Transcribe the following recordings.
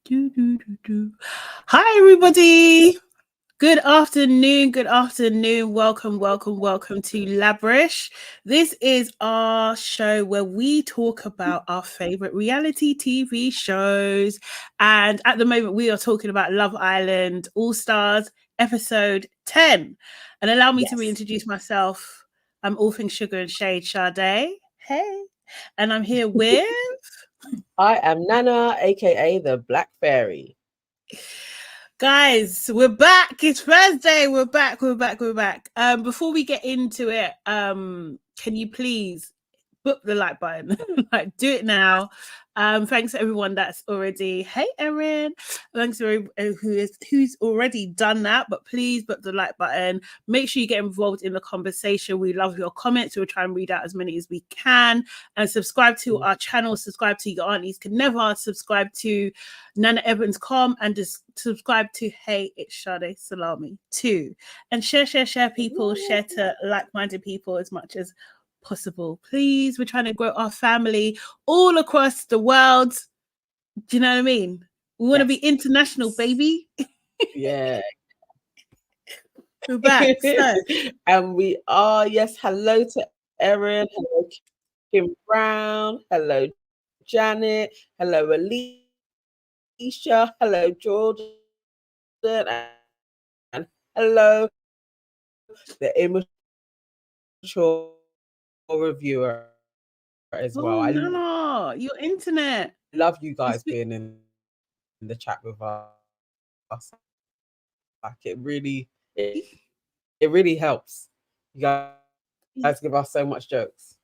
Hi, everybody. Good afternoon. Good afternoon. Welcome to LABRISH. This is our show where we talk about our favorite reality TV shows. And at the moment, we are talking about Love Island All Stars episode 10. And allow me to reintroduce myself. I'm All Things Sugar and Shade, Sade. Hey. And I'm here with... I am Nana, aka the Black Fairy. Guys, we're back. It's Thursday. We're back. Before we get into it, can you please book the like button? Like, do it now. Thanks to everyone that's already. Hey, Erin. Thanks to who's already done that. But please book the like button. Make sure you get involved in the conversation. We love your comments. We'll try and read out as many as we can. And subscribe to our channel. Subscribe to Your Aunties Can Never. Subscribe to NanaEvans.com and just subscribe to Hey It's Sade Salami too. And share people. Share to like-minded people as much as possible, please. We're trying to grow our family all across the world. Do you know what I mean? We want to be international, baby. Yeah. We're back. So. And we are, yes, hello to Erin, hello Kim Brown, hello Janet, hello Alicia, hello Jordan, and hello the immature reviewer as well. No, your internet. I love you guys being in the chat with us. Like it really helps. You guys give us so much jokes.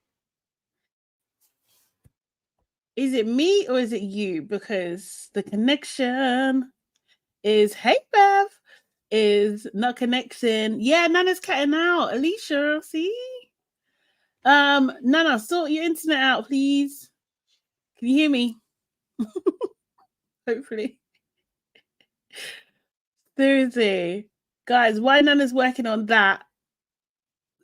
Is it me or is it you? Because the connection is, hey Bev, is not connection. Yeah, Nana's cutting out. Alicia, see? Nana, sort your internet out, please. Can you hear me? Hopefully. Seriously. Guys, why Nana's working on that?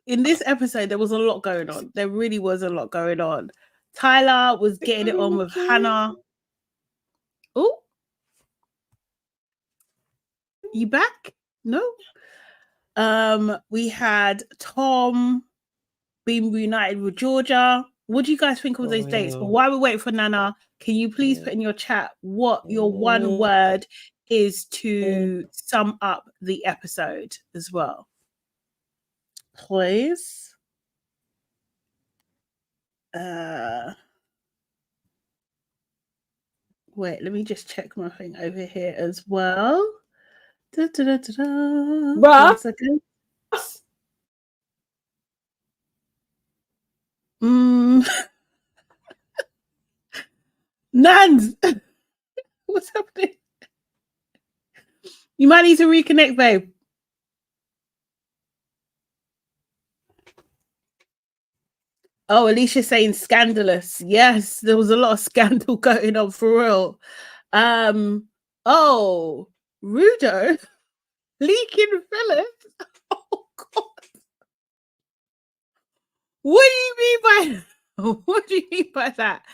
In this episode, there was a lot going on. There really was a lot going on. Tyler was getting it on with Hannah. Oh, you back? No. We had Tom being reunited with Georgia. What do you guys think of those dates? But while we're waiting for Nana, can you please put in your chat what your one word is to sum up the episode as well? Please. Wait, let me just check my thing over here as well. One second. Nans, what's happening? You might need to reconnect, babe. Oh, Alicia's saying scandalous. Yes, there was a lot of scandal going on for real. Oh, Rudo leaking Phillips. Oh God. What do you mean by that?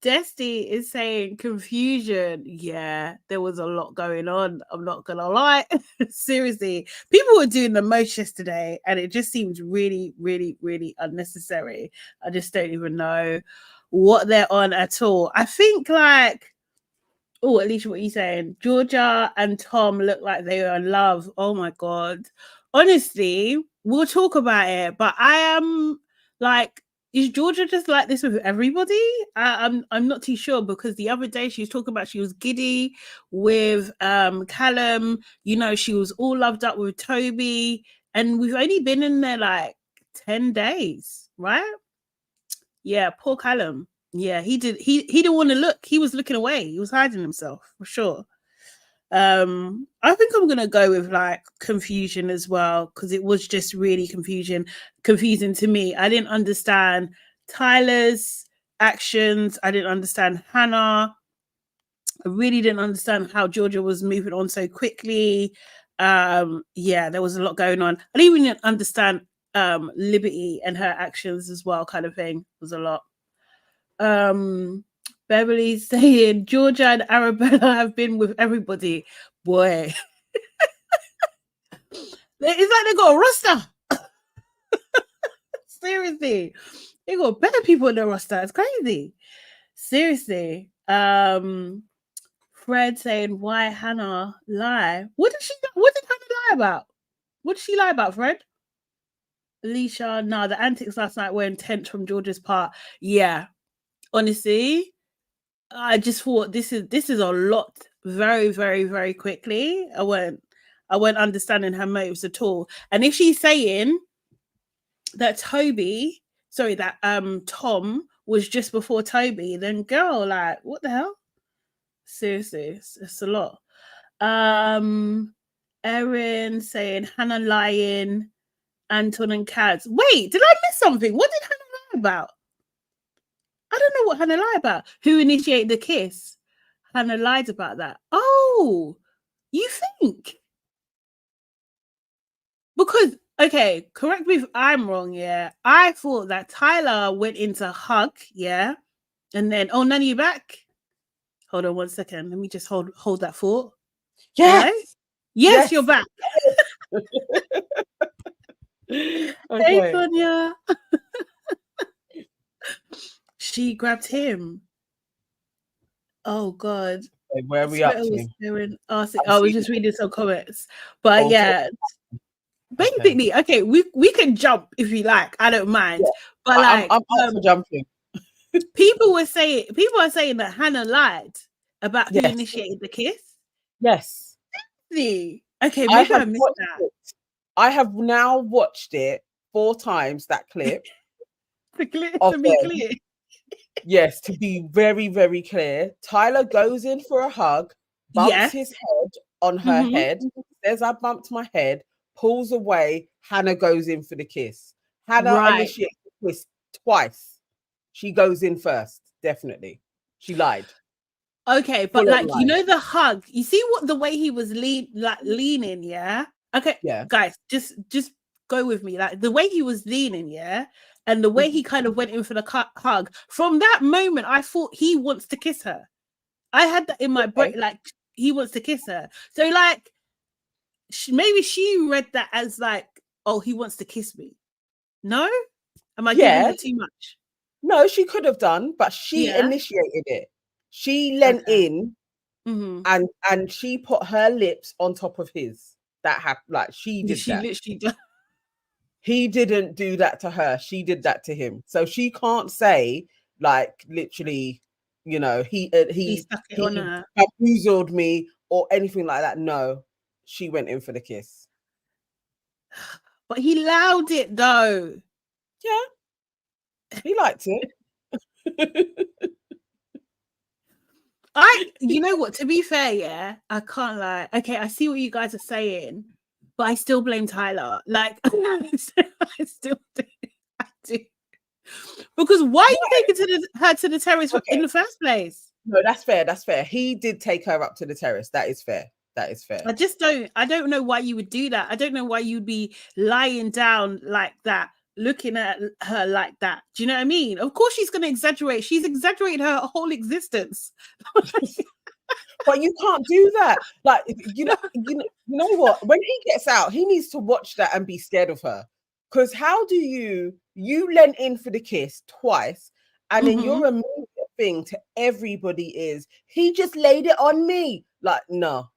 Destiny is saying confusion. Yeah, there was a lot going on. I'm not gonna lie. Seriously, people were doing the most yesterday, and it just seems really, really, really unnecessary. I just don't even know what they're on at all. I think like, oh, Alicia, what are you saying? Georgia and Tom look like they are in love. Oh my God. Honestly, we'll talk about it, but I am like, is Georgia just like this with everybody? I'm not too sure, because the other day she was talking about she was giddy with Callum. You know, she was all loved up with Toby, and we've only been in there like 10 days, right? Yeah, poor Callum. Yeah, he didn't want to look. He was looking away. He was hiding himself for sure. I think I'm gonna go with like confusion as well, because it was just really confusing to me. I didn't understand Tyler's actions. I didn't understand Hannah. I really didn't understand how Georgia was moving on so quickly. Yeah, there was a lot going on. I didn't even understand Liberty and her actions as well, kind of thing. It was a lot. Beverly's saying Georgia and Arabella have been with everybody. Boy. It's like they got a roster. Seriously. They got better people in the roster. It's crazy. Seriously. Fred saying why Hannah lie. What did Hannah lie about? What did she lie about, Fred? Alicia, no, the antics last night were intense from George's part. Yeah. Honestly, I just thought this is a lot very, very, very quickly. I weren't understanding her motives at all. And if she's saying that Tom was just before Toby, then girl, like, what the hell? Seriously, it's a lot. Erin saying Hannah lying, Anton and Kaz. Wait, did I miss something? What did Hannah lie about? I don't know what Hannah lied about. Who initiated the kiss? Hannah lied about that. Oh, you think? Because, okay, correct me if I'm wrong, yeah. I thought that Tyler went into hug, yeah. And then, oh, Nanny, you back? Hold on 1 second. Let me just hold that thought. Yes. Hello? Yes, you're back. Okay. Hey, Sonia. She grabbed him. Oh, God. Where are we up to? I was just reading some comments. But yeah, basically, okay, we can jump if you like. I don't mind. Yeah. But like, I'm up for jumping. People are saying that Hannah lied about who initiated the kiss. Yes. See, okay, maybe I missed that. I have now watched it 4 times. That clip. to be clear. Yes, to be very, very clear. Tyler goes in for a hug, bumps his head on her head, says, I bumped my head, pulls away. Hannah goes in for the kiss. Hannah initiates the kiss twice. She goes in first, definitely. She lied. Okay, but like, you know, the hug, you see what the way he was leaning, yeah? Okay, yeah. Guys, just go with me. Like the way he was leaning, yeah? And the way he kind of went in for the hug, from that moment, I thought he wants to kiss her. I had that in my brain, like he wants to kiss her. So like, maybe she read that as like, oh, he wants to kiss me. No? Am I giving her too much? No, she could have done, but she initiated it. She leant in and she put her lips on top of his. That happened. Like she did that. Literally did. He didn't do that to her. She did that to him. So she can't say like literally, you know, he bamboozled me or anything like that. No, she went in for the kiss. But he allowed it though. Yeah, he liked it. You know what? To be fair, yeah, I can't lie. Okay, I see what you guys are saying, but I still blame Tyler. Like, I still do. I do. Because why are you taking her to the terrace in the first place? No, that's fair. That's fair. He did take her up to the terrace. That is fair. That is fair. I don't know why you would do that. I don't know why you'd be lying down like that, looking at her like that. Do you know what I mean? Of course she's going to exaggerate. She's exaggerated her whole existence. But you can't do that. Like, you know what? When he gets out, he needs to watch that and be scared of her. Because how do you leant in for the kiss twice, and then your immediate thing to everybody is he just laid it on me? Like, no.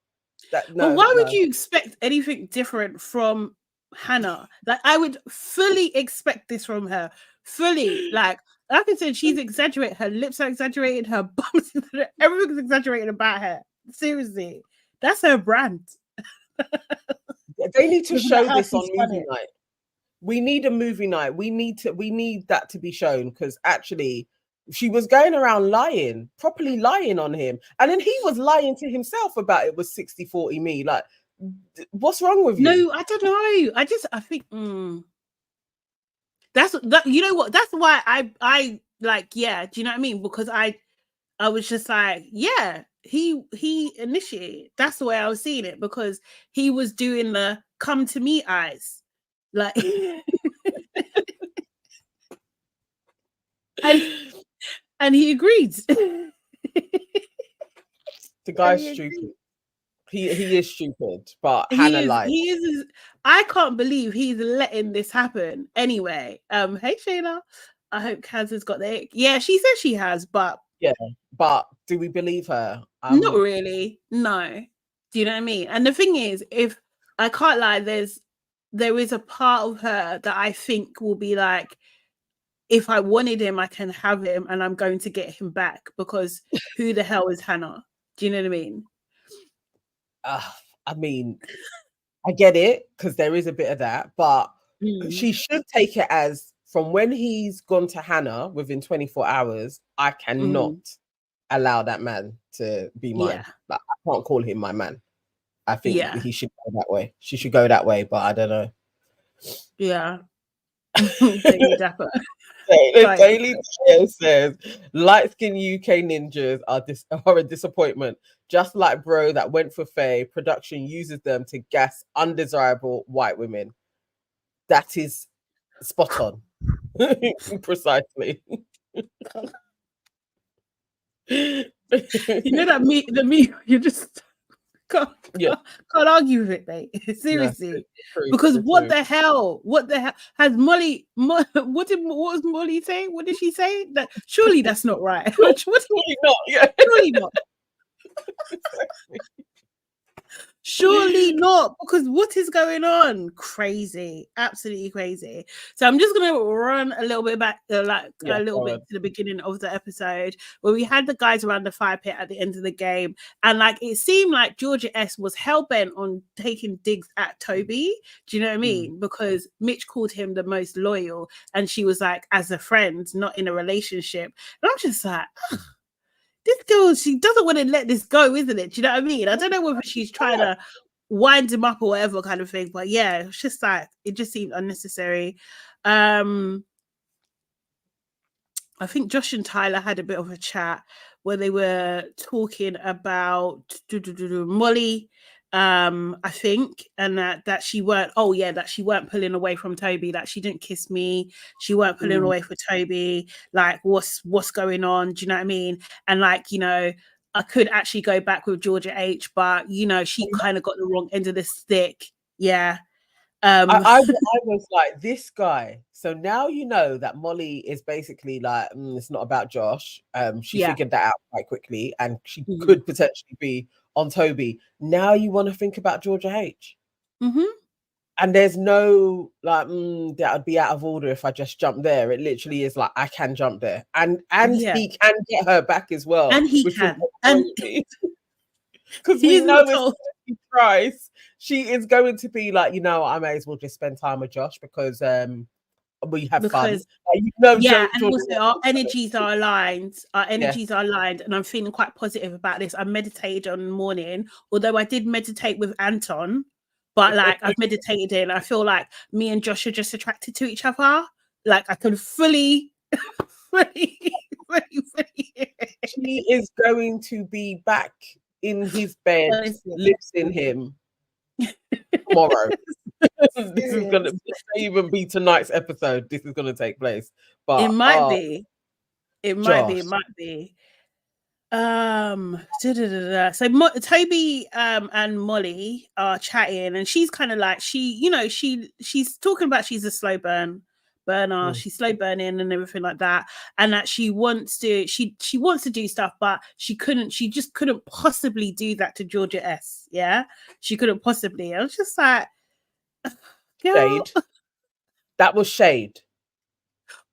But why would you expect anything different from Hannah? Like, I would fully expect this from her. Fully. Like I said, she's exaggerated. Her lips are exaggerated. Her bums, everything's exaggerated about her. Seriously. That's her brand. They need to show this on movie night. We need a movie night. We need that to be shown, because actually she was going around properly lying on him. And then he was lying to himself about it was 60-40 me. Like, what's wrong with you? No, I don't know. I think that's that. You know what? That's why I like, yeah. Do you know what I mean? Because I was just like, yeah, he initiated. That's the way I was seeing it, because he was doing the come to me eyes. Like and he agreed. The guy's stupid. He is stupid, but He Hannah is. lied. He is. I can't believe he's letting this happen. Anyway, hey Shayna, I hope Kaz has got the ick. Yeah, she says she has, but Yeah, but do we believe her? not really. No. Do you know what I mean? And the thing is, if I can't lie, there is a part of her that I think will be like, if I wanted him, I can have him, and I'm going to get him back because who the hell is Hannah? Do you know what I mean? I mean, I get it because there is a bit of that, but she should take it as from when he's gone to Hannah within 24 hours, I cannot allow that man to be mine. Yeah. Like, I can't call him my man. I think Yeah. he should go that way. She should go that way, but I don't know. Yeah. Daily Dapper. Daily Dapper says light-skinned UK ninjas are a disappointment. Just like bro that went for Faye, production uses them to gas undesirable white women. That is spot on. Precisely. You know that me you just can't argue with it, mate. Seriously. No, because what the hell has Molly what was Molly saying? What did she say? That surely that's not right. Surely not. Yeah. Surely not. Surely not, because what is going on? Crazy, absolutely crazy. So I'm just gonna run a little bit back, a little bit to the beginning of the episode where we had the guys around the fire pit at the end of the game, and like it seemed like Georgia S was hell bent on taking digs at Toby. Do you know what I mean? Because Mitch called him the most loyal, and she was like, as a friend, not in a relationship. And I'm just like, this girl, she doesn't want to let this go, isn't it? Do you know what I mean? I don't know whether she's trying to wind him up or whatever kind of thing, but yeah, it's just like it just seemed unnecessary. I think Josh and Tyler had a bit of a chat where they were talking about Molly, I think, and that she weren't that she weren't pulling away from Toby, that she didn't kiss me, she weren't pulling away for Toby, like what's going on, do you know what I mean? And like, you know, I could actually go back with Georgia H, but you know, she kind of got the wrong end of the stick. Yeah. I was like, this guy. So now you know that Molly is basically like, it's not about Josh. She figured that out quite quickly, and she could potentially be on Toby. Now you want to think about Georgia H. And there's no like, that would be out of order if I just jump there. It literally is like I can jump there, and he can get her back as well, and he can, and because we know if he tries, she is going to be like, you know, I may as well just spend time with Josh because we have fun. You know, and also our energies are aligned. Our energies are aligned, and I'm feeling quite positive about this. I meditated on the morning, although I did meditate with Anton, but like I've meditated in. I feel like me and Josh are just attracted to each other. Like I can fully. She is going to be back in his bed, lips in him tomorrow. This is gonna even be tonight's episode. This is gonna take place, but it might be. It might be. So Toby and Molly are chatting, and she's kind of like she's talking about she's a slow burner. She's slow burning and everything like that, and that she wants to do stuff, but she just couldn't possibly do that to Georgia S. Yeah, she couldn't possibly. I was just like, shade. That was shade.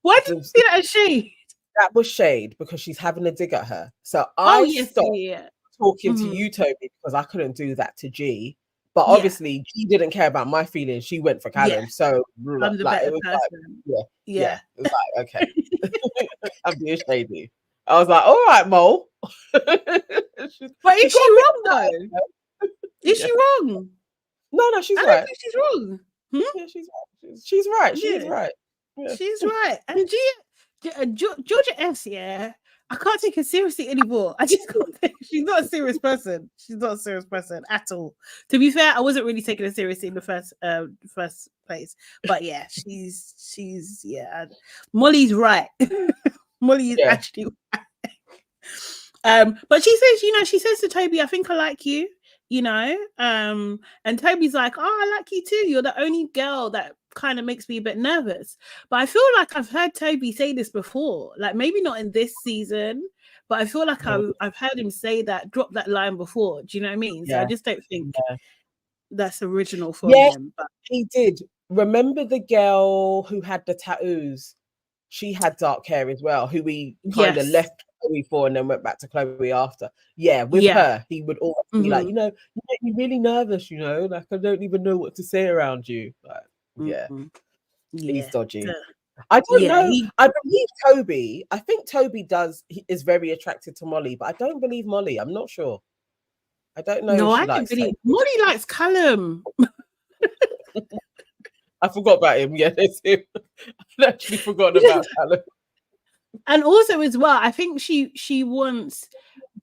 Why did you see that as shade? That was shade because she's having a dig at her. So I stopped talking to you, Toby, because I couldn't do that to G. But obviously, G didn't care about my feelings. She went for Callum. So I'm the better person. It was like, okay, I'm being shady. I was like, all right, Mo. But is she wrong though? Is she wrong? No, she's right. She's wrong. Yeah, she's right. She's right. She's right. Yeah. She's right. And Georgia S, I can't take her seriously anymore. I just can't take. She's not a serious person. She's not a serious person at all. To be fair, I wasn't really taking her seriously in the first place. But yeah, she's Molly's right. Molly is actually right. But she says to Toby, I think I like you, and Toby's like, oh, I like you too. You're the only girl that kind of makes me a bit nervous. But I feel like I've heard Toby say this before, like maybe not in this season, but I feel like I've heard him say that, drop that line before. Do you know what I mean? So I just don't think that's original from him. But he did. Remember the girl who had the tattoos? She had dark hair as well, who we kind of left Chloe for and then went back to Chloe after. Yeah, with her, he would always be like, you make me really nervous, like I don't even know what to say around you. Like, he's dodgy. I don't know. I believe Toby. I think Toby is very attracted to Molly, but I don't believe Molly. I'm not sure. I don't know. No, if she I don't likes believe Molly likes Callum. I forgot about him. Yeah, there's him. I actually forgot about Callum. And also as well, I think she wants.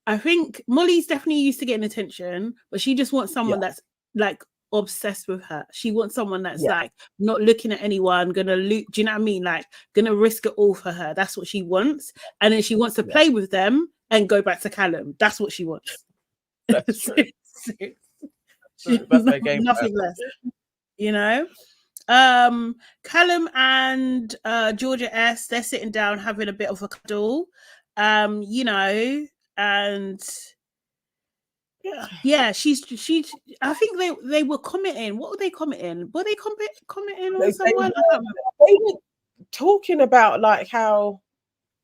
I think Molly's definitely used to getting attention, but she just wants someone that's like obsessed with her. She wants someone that's like not looking at anyone, gonna loot. Do you know what I mean? Like gonna risk it all for her. That's what she wants, and then she wants to play with them and go back to Callum. That's what she wants. That's true. That's my game. Nothing less. Callum and Georgia S, they're sitting down having a bit of a cuddle. And she's I think they were commenting. What were they commenting? Were they commenting on someone? They were talking about like how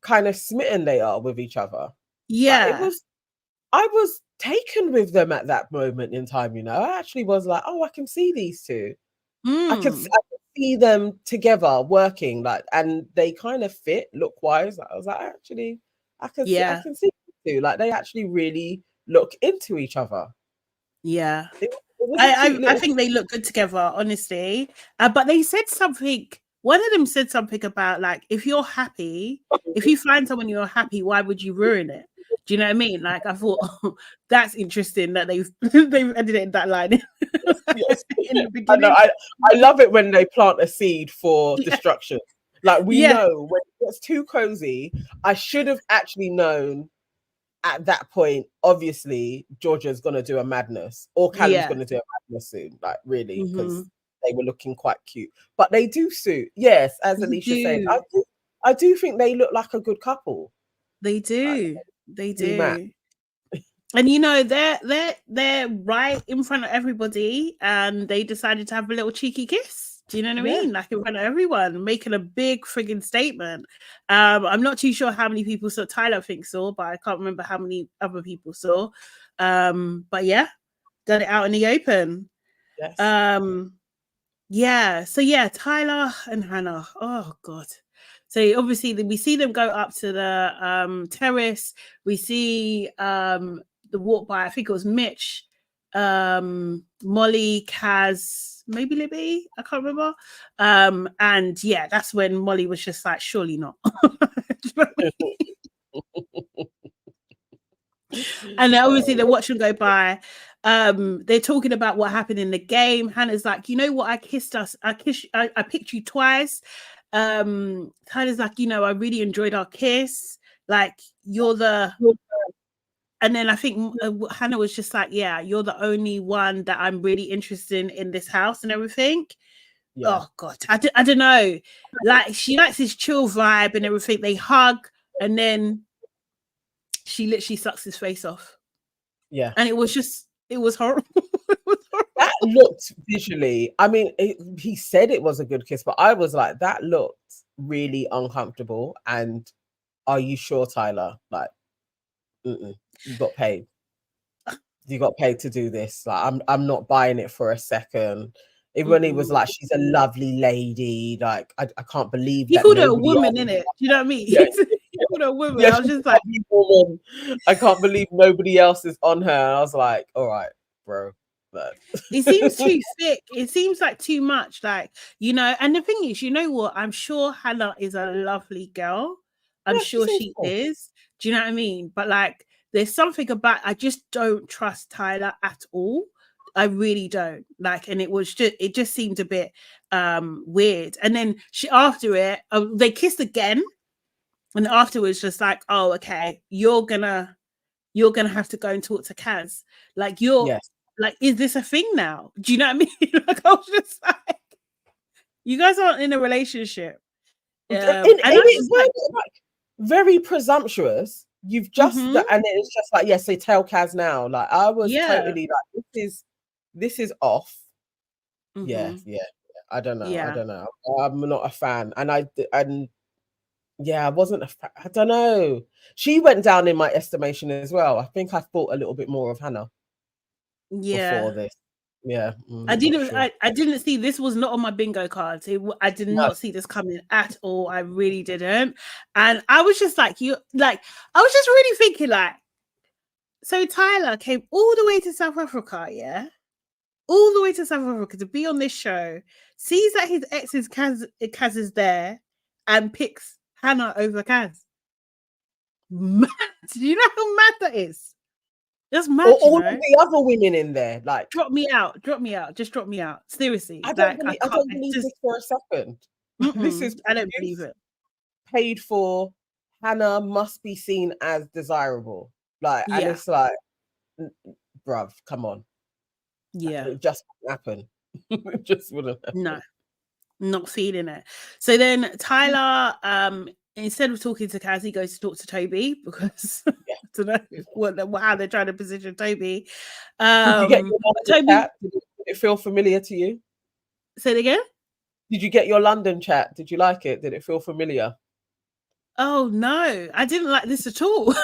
kind of smitten they are with each other. Yeah. I was taken with them at that moment in time, I actually was like, oh, I can see these two. I can see them together working, like, and they kind of fit look wise. I was like, actually, I can see them too. Like, they actually really look into each other. Yeah, I think they look good together, honestly. But they said something. One of them said something about like, if you're happy, if you find someone you're happy, why would you ruin it? Do you know what I mean? Like, I thought, oh, that's interesting that they've edited that line yes. in the beginning. I love it when they plant a seed for destruction. Like, we know when it gets too cozy. I should have actually known at that point. Obviously, Georgia's gonna do a madness, or Callum's gonna do a madness soon. Like, really, because they were looking quite cute. But they do suit. Yes, as Alicia said, I do think they look like a good couple. They do. They do. And they're right in front of everybody, and they decided to have a little cheeky kiss. Do you know what I mean? Like in front of everyone, making a big frigging statement. I'm not too sure how many people saw. Tyler, I think, saw, but I can't remember how many other people saw. But yeah, done it out in the open. Yes. So Tyler and Hannah. Oh God. So obviously we see them go up to the terrace. We see the walk by, I think it was Mitch, Molly, Kaz, maybe Libby, I can't remember. And yeah, that's when Molly was just like, surely not. And then obviously they watch them go by. They're talking about what happened in the game. Hannah's like, you know what? I picked you twice. Tyler's like, I really enjoyed our kiss. Like, you're the. And then I think Hannah was just like, yeah, you're the only one that I'm really interested in this house and everything. Yeah. Oh God, I don't know. Like, she likes this chill vibe and everything. They hug, and then she literally sucks his face off. Yeah. And it was horrible. That looked visually, I mean, he said it was a good kiss, but I was like, that looked really uncomfortable. And are you sure, Tyler? Like, you got paid. You got paid to do this. Like, I'm not buying it for a second. Even when he was like, she's a lovely lady. Like, I can't believe he called her a woman, innit? Do you know what I mean? Yeah. He called her a woman. Yeah, I was just like, woman. I can't believe nobody else is on her. I was like, all right, bro. But it seems too thick. It seems like too much. Like, and the thing is, you know what? I'm sure Hannah is a lovely girl. I'm sure she is. Do you know what I mean? But like, there's something about, I just don't trust Tyler at all. I really don't. Like, and it just seemed a bit weird. And then after it, they kissed again. And afterwards, just like, oh, okay, you're gonna you're gonna have to go and talk to Kaz. Like, you're Yes. like, is this a thing now? Do you know what I mean? Like, I was just like, you guys aren't in a relationship. And And I was it's just like, very presumptuous. You've just mhm, and it's just like, yes, they tell Kaz now. Like, I was yeah, totally like, this is off. Yeah, mhm, yeah. I don't know. I yeah, don't know. I'm not a fan, and yeah, I wasn't I don't know. She went down in my estimation as well. I think I thought a little bit more of Hannah before yeah. this. Yeah, I not didn't. sure. I didn't see this was not on my bingo cards. I did No. not see this coming at all. I really didn't. And I was just like, I was just really thinking, like, so Tyler came all the way to South Africa, yeah, all the way to South Africa to be on this show. Sees that his ex's Kaz is there, and picks Hannah over Kaz. Mad. Do you know how mad that is? That's mad, Or you all of know. the other women in there, like, Drop me out. Drop me out. Just drop me out. Seriously. I Like, I can't. don't It's believe just, this for a second. This is I don't believe produced, it. paid for. Hannah must be seen as desirable. Like, and Yeah. it's like, bruv, come on. Yeah. It just wouldn't happen. It just wouldn't happen. No, not feeling it. So then Tyler, instead of talking to Kaz, he goes to talk to Toby because I don't know how they're trying to position Toby. Did you get your London Toby, chat? Did it feel familiar to you? say it again. Did you get your London chat? Did you like it? Did it feel familiar? Oh no, I didn't like this at all.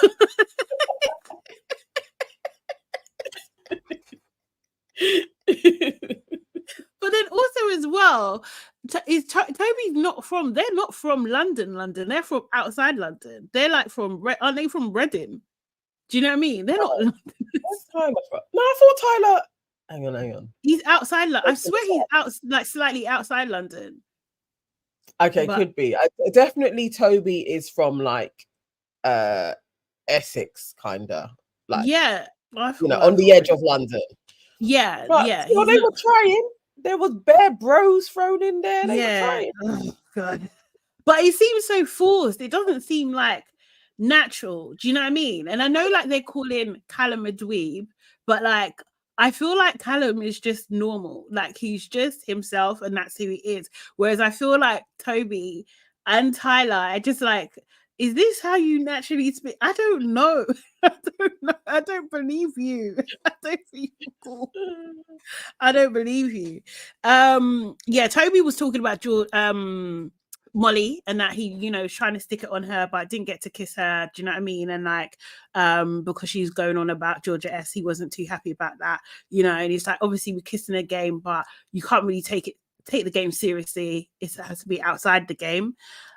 But then also as well, Toby's not from. They're not from London. They're from outside London. They're like from. Aren't they from Reading? Do you know what I mean? They're not. Where's Tyler from? No, I thought Tyler. Hang on. He's outside. I swear he's out, like slightly outside London. Okay, But could be. Definitely Toby is from like Essex, kind of like, yeah, on the edge of London. Yeah, But yeah. they were trying. There was bare bros thrown in there. They were trying. Oh god. But it seems so forced. It doesn't seem like natural. Do you know what I mean? And I know like they're calling Callum a dweeb, but like I feel like Callum is just normal. Like he's just himself and that's who he is. Whereas I feel like Toby and Tyler are just like, is this how you naturally speak? I don't know. I don't know. I don't believe you. I don't think you're cool. I don't believe you. Yeah, Toby was talking about Molly and that he, was trying to stick it on her, but didn't get to kiss her. Do you know what I mean? And like, because she's going on about Georgia S, he wasn't too happy about that, and he's like, obviously we're kissing a game, but you can't really take the game seriously. It has to be outside the game.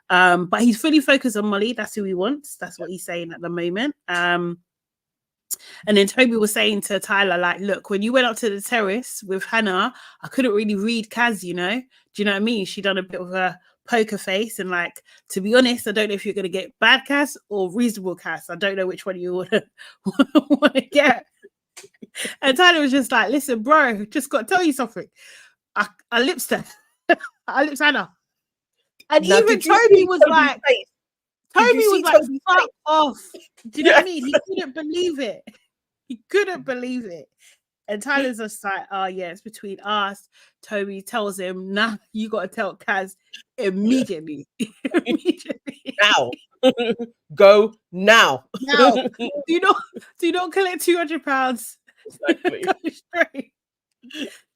But he's fully focused on Molly. That's who he wants. That's what he's saying at the moment. And then Toby was saying to Tyler, like, look, when you went up to the terrace with Hannah, I couldn't really read Kaz, Do you know what I mean? She done a bit of a poker face. And like, to be honest, I don't know if you're going to get bad Kaz or reasonable Kaz. I don't know which one you want to get. And Tyler was just like, listen, bro, just got to tell you something. I lips her. I lips Hannah. And now, even Toby was like, fuck off. Do you know what I mean? He couldn't believe it. He couldn't believe it. And Tyler's just like, oh yeah, it's between us. Toby tells him, nah, you got to tell Kaz immediately. Immediately. Now. Go now. Now. Do not collect £200. Exactly. Go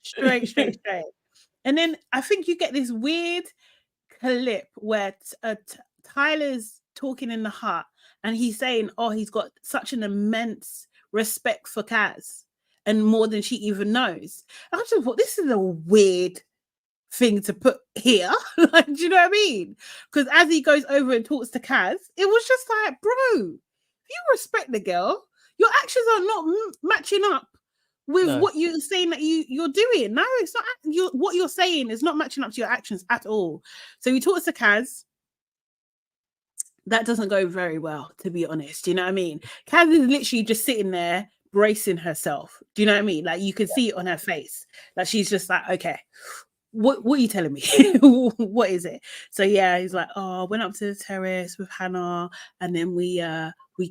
straight. And then I think you get this weird clip where Tyler's talking in the hut and he's saying, oh, he's got such an immense respect for Kaz and more than she even knows. I just thought, this is a weird thing to put here. Like, do you know what I mean? Because as he goes over and talks to Kaz, it was just like, bro, if you respect the girl, your actions are not matching up with what you're saying that you're doing. No, it's not. What you're saying is not matching up to your actions at all. So he talks to Kaz. That doesn't go very well, to be honest. Do you know what I mean? Kaz is literally just sitting there bracing herself. Do you know what I mean? Like you can see it on her face. Like she's just like, okay, what are you telling me? What is it? So yeah, he's like, oh, I went up to the terrace with Hannah and then we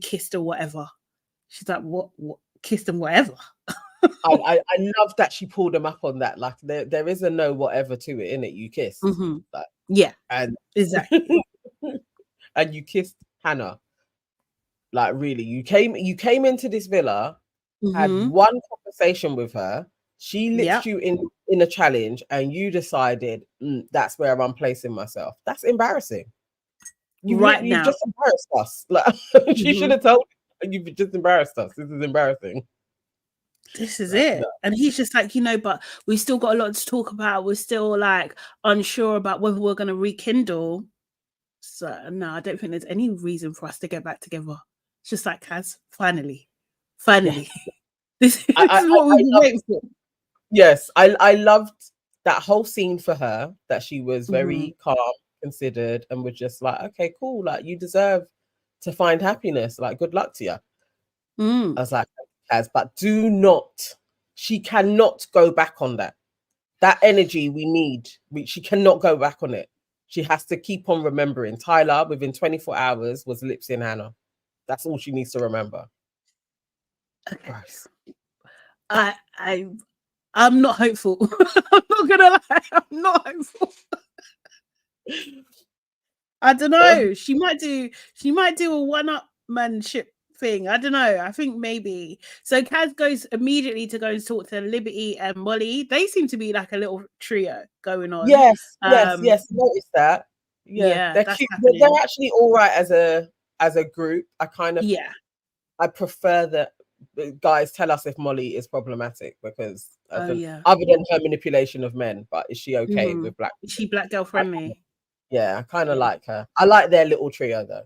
kissed or whatever. She's like, what kissed and whatever. I love that she pulled him up on that. Like there is a no whatever to it, in it. You kissed. Mm-hmm. Like, yeah, and exactly. and you kissed Hannah. Like, really, you came into this villa, had Mm-hmm. one conversation with her. She Yeah. lips you in a challenge, and you decided that's where I'm placing myself. That's embarrassing. You've just embarrassed us. Like, she should have told you. You've just embarrassed us. This is embarrassing. This is it. No. And he's just like, but we still got a lot to talk about. We're still like unsure about whether we're going to rekindle. So no, I don't think there's any reason for us to get back together. It's just like, Kaz, finally. Yes. this is what we've been waiting for. Yes, I loved that whole scene for her, that she was very calm, considered, and was just like, okay, cool, like, you deserve to find happiness, like, good luck to you. I was like, Kaz, but she cannot go back on that energy we need. She cannot go back on it. She has to keep on remembering Tyler within 24 hours was lips in Hannah. That's all she needs to remember. Okay. Gross. I'm not hopeful. I'm not gonna lie, I'm not hopeful. I don't know. She might do a one-upmanship thing. I don't know. I think maybe. So Kaz goes immediately to go and talk to Liberty and Molly. They seem to be like a little trio going on. Yes. Noticed that. Yeah, they're cute. They're actually all right as a group. I kind of I prefer that guys tell us if Molly is problematic, because other than her manipulation of men, but is she okay with black? Is she black girl friendly? I kind of like her. I like their little trio though.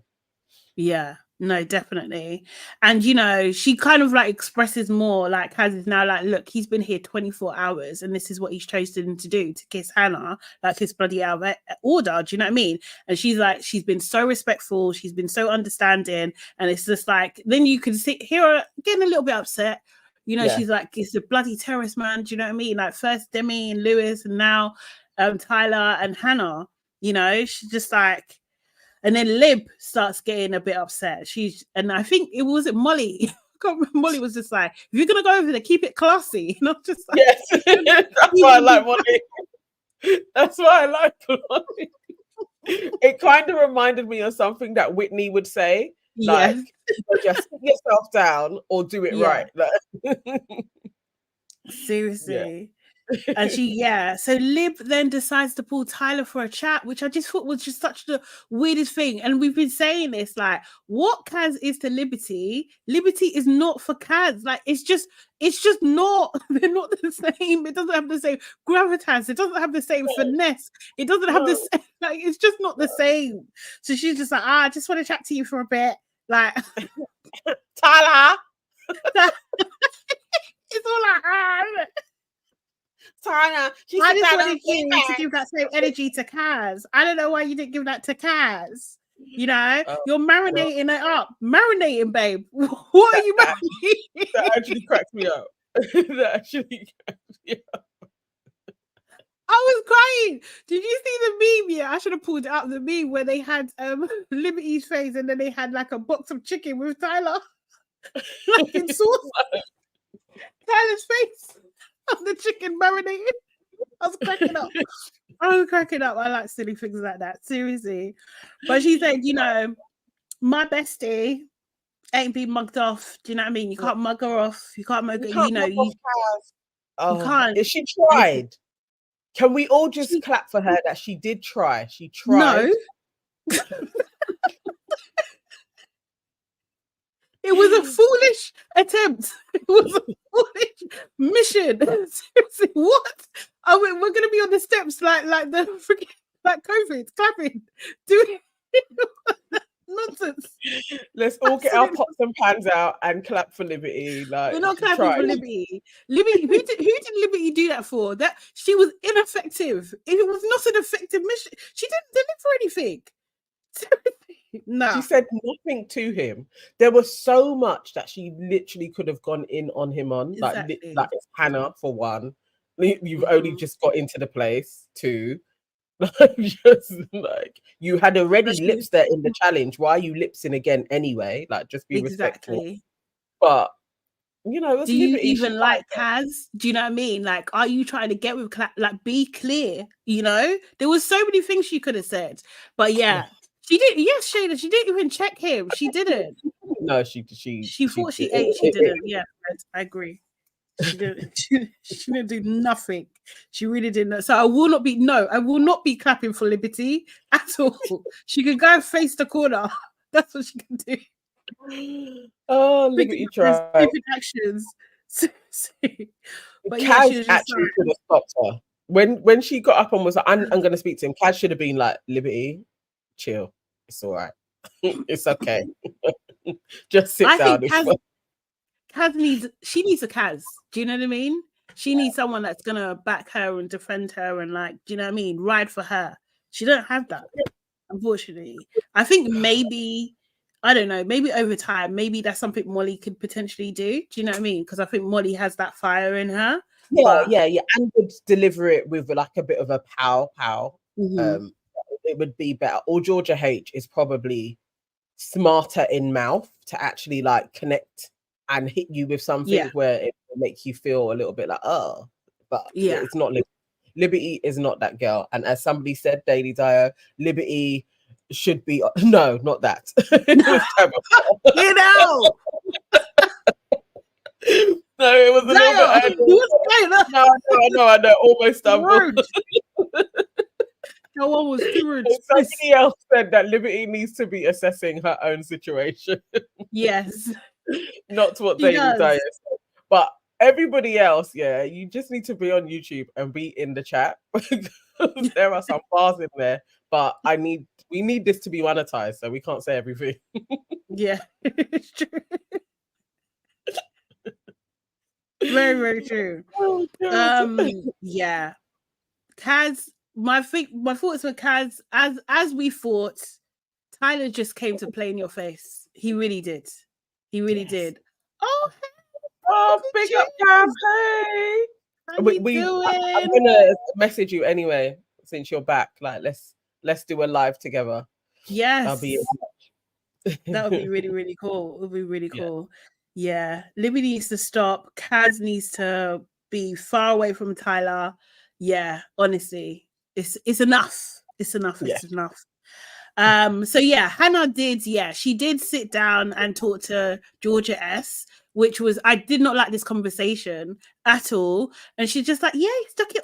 Yeah, no, definitely. And she kind of like expresses more, like Kaz is now like, look, he's been here 24 hours and this is what he's chosen to do, to kiss Hannah, like his bloody out of order. Do you know what I mean? And she's like, she's been so respectful, she's been so understanding, and it's just like, then you can hear her getting a little bit upset. She's like, it's the bloody Terrace, man. Do you know what I mean? Like, first Demi and Lewis, and now Tyler and Hannah. She's just like. And then Lib starts getting a bit upset. And I think it wasn't Molly. Molly was just like, if you're gonna go over there, keep it classy. And I'm just like, yes, that's why I like Molly. That's why I like Molly. It kind of reminded me of something that Whitney would say, like, just sit yourself down or do it right. Like, seriously. And so Lib then decides to pull Tyler for a chat, which I just thought was just such the weirdest thing. And we've been saying this, like, what Kaz is to Liberty is not for Kaz. Like, it's just not. They're not the same. It doesn't have the same gravitas. It doesn't have the same finesse. It doesn't have the same, like, it's just not the same. So she's just like, I just want to chat to you for a bit. Like, Tyler. It's all like, Tyler, I just wanted you to give that same energy to Kaz. I don't know why you didn't give that to Kaz. You're marinating it up. Marinating, babe. What are you marinating? That actually cracked me up. I was crying. Did you see the meme? Yeah, I should have pulled out the meme where they had Liberty's face and then they had like a box of chicken with Tyler. Like in sauce. Tyler's face. The chicken marinated. I was cracking up. I like silly things like that, seriously. But she said, my bestie ain't been mugged off. Do you know what I mean? You can't mug her off. You can't mug her. You can't. If she tried, can we all just clap for her that she did try? She tried. No. It was a foolish attempt. It was a foolish mission. Seriously, what? Oh, we're going to be on the steps like the freaking like COVID, clapping, doing nonsense. Let's all get our pots and pans out and clap for Liberty. Like, we're not clapping for Liberty. Liberty, who did Liberty do that for? That she was ineffective. It was not an effective mission. She didn't deliver anything. No, she said nothing to him. There was so much that she literally could have gone in on him on. Exactly. Like it's Hannah for one. You've only just got into the place. Two, just like you had already lips there in the challenge. Why are you lipsing again anyway? Like, just be respectful. But you know, it was Do you Liberty. even like Kaz? Do you know what I mean? Like, are you trying to get with like be clear? You know, there was so many things she could have said, but yeah, she did. Yes, Shayna, she didn't even check him. She didn't. No, She thought she ate. She didn't. Yeah, I agree. She didn't. She didn't do nothing. She really didn't. So I will not be. No, I will not be clapping for Liberty at all. She can go and face the corner. That's what she can do. Oh, Liberty tried. Stupid actions. But Kaz yeah, she was just actually could have stopped her when she got up and was like, "I'm going to speak to him." Kaz should have been like, "Liberty, chill. It's all right. It's okay. Just sit down." Kaz needs a Kaz. Do you know what I mean? She needs someone that's gonna back her and defend her and, like, do you know what I mean? Ride for her. She don't have that, unfortunately. I think maybe, I don't know, maybe over time, maybe that's something Molly could potentially do. Do you know what I mean? Because I think Molly has that fire in her. Yeah, and would deliver it with like a bit of a pow. Mm-hmm. It would be better. Or Georgia H is probably smarter in mouth to actually like connect and hit you with something where it will make you feel a little bit like, oh, but it's not Liberty. Liberty is not that girl. And as somebody said, Daily Dio, Liberty should be no, not that. You know. No, it was a little bit. No, I know. Almost stumbled. No one was too rude. Somebody else said that Liberty needs to be assessing her own situation. Yes. Not what Daily Dio said. But everybody else, yeah, you just need to be on YouTube and be in the chat. There are some bars in there, but we need this to be monetized, so we can't say everything. Yeah, it's true. Very, very true. Oh, yeah. Kaz, my thoughts were Kaz, as we thought, Tyler just came to play in your face. He really did. He really did. Oh, big up, Kaz. Hey. I'm gonna message you anyway since you're back. Like, let's do a live together. Yes, I'll be that would be really, really cool. It would be really cool. Yeah, Libby needs to stop. Kaz needs to be far away from Tyler. Yeah, honestly, it's enough. It's enough. It's enough. So yeah, Hannah did. Yeah, she did sit down and talk to Georgia S, which was, I did not like this conversation at all. And she's just like, yeah, he stuck it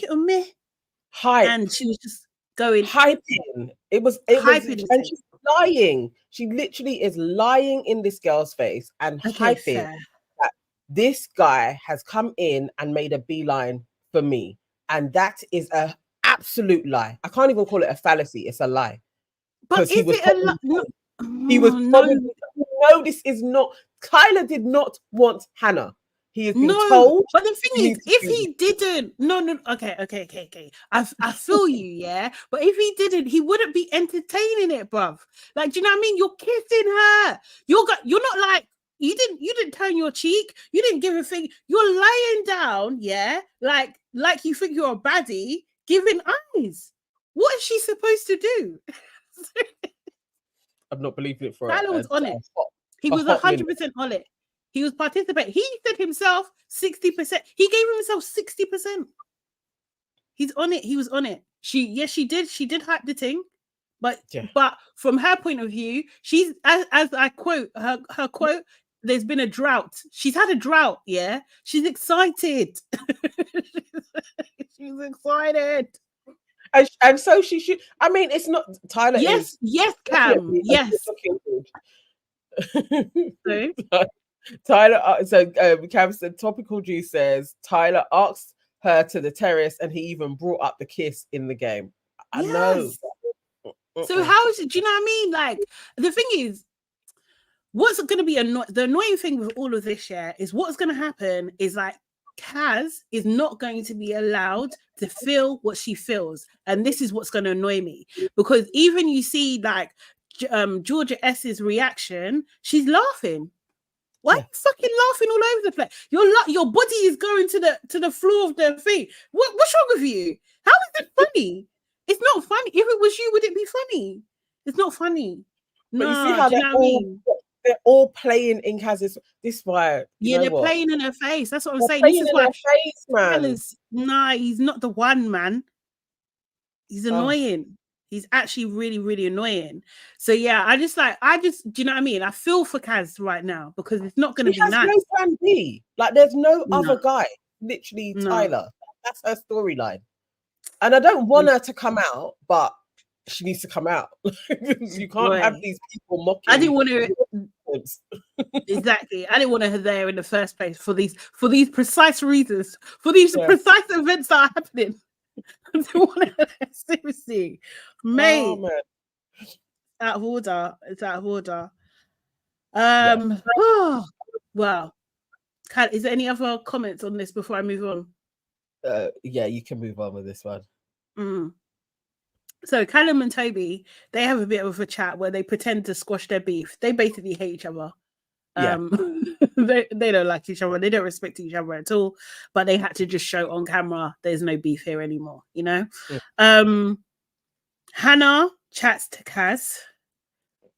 on me. Hype. And she was just going hyping. It was, and she's lying. She literally is lying in this girl's face and hyping that this guy has come in and made a beeline for me. And that is a absolute lie. I can't even call it a fallacy. It's a lie. But is it a lie? He was probably, no, this is not. Tyler did not want Hannah. He has been told. But the thing is, if he didn't, okay. I feel you, yeah. But if he didn't, he wouldn't be entertaining it, bruv. Like, do you know what I mean? You're kissing her. You're not like, you didn't turn your cheek. You didn't give a thing. You're lying down, yeah, like you think you're a baddie, giving eyes. What is she supposed to do? I'm not believing it for Tyler was on it. He was 100% on it. He was participating. He said himself 60%. He gave himself 60%. He's on it. He was on it. She did. She did hype the ting, but from her point of view, she's as I quote her quote. There's been a drought. She's had a drought. Yeah, she's excited. She's excited. And so she should. I mean, it's not Tyler. Yes, Cam. Yes. Tyler. Cam said, "Topical Juice says Tyler asked her to the terrace, and he even brought up the kiss in the game." I know. So how is it? Do you know what I mean? Like, the thing is, what's going to be the annoying thing with all of this, is what's going to happen is, like, Kaz is not going to be allowed to feel what she feels, and this is what's going to annoy me, because even you see, like, Georgia S's reaction, she's laughing. Why are you fucking laughing all over the place? Your body is going to the floor of the thing. What's wrong with you? How is it funny? It's not funny. If it was you, would it be funny? It's not funny. But you see how they're all playing in Kaz's. This is why, Yeah, they're what? playing in her face. That's what I'm They're saying. This playing is in why her face, man. Tyler's he's not the one, man. He's annoying. He's actually really, really annoying. So yeah, do you know what I mean? I feel for Kaz right now because it's not going to be nice. No plan B. Like, there's no other guy. Literally, No. Tyler. That's her storyline. And I don't want her to come out, but she needs to come out. You can't have these people mocking. I didn't want her. Exactly. I didn't want her there in the first place for these precise reasons, for these precise events that are happening. I didn't want her there. Seriously, mate. Oh, man. Out of order. It's out of order. Oh, wow. Is there any other comments on this before I move on? Yeah, you can move on with this one. So Callum and Toby, they have a bit of a chat where they pretend to squash their beef. They basically hate each other. They don't like each other. They don't respect each other at all. But they had to just show on camera there's no beef here anymore, you know? Hannah chats to Kaz.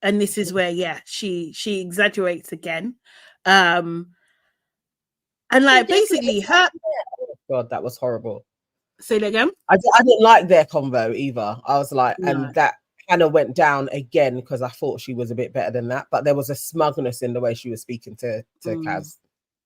And this is where, she exaggerates again. And like basically her... God, that was horrible. Say that again? I didn't like their convo either. I was like, and that Hannah went down again because I thought she was a bit better than that. But there was a smugness in the way she was speaking to Kaz.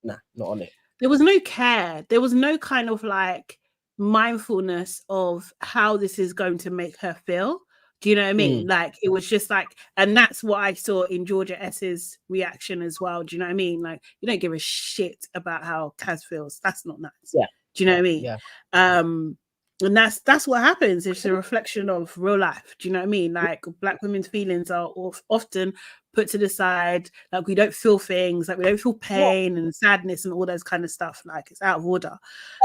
Nah, not on it. There was no care. There was no kind of like mindfulness of how this is going to make her feel. Do you know what I mean? Like, it was just like, and that's what I saw in Georgia S's reaction as well. Do you know what I mean? Like, you don't give a shit about how Kaz feels. That's not nice. Yeah. Do you know what I mean? Yeah. And that's what happens. It's a reflection of real life. Do you know what I mean? Like, Black women's feelings are often put to the side. Like, we don't feel things. Like, we don't feel pain and sadness and all those kind of stuff. Like, it's out of order.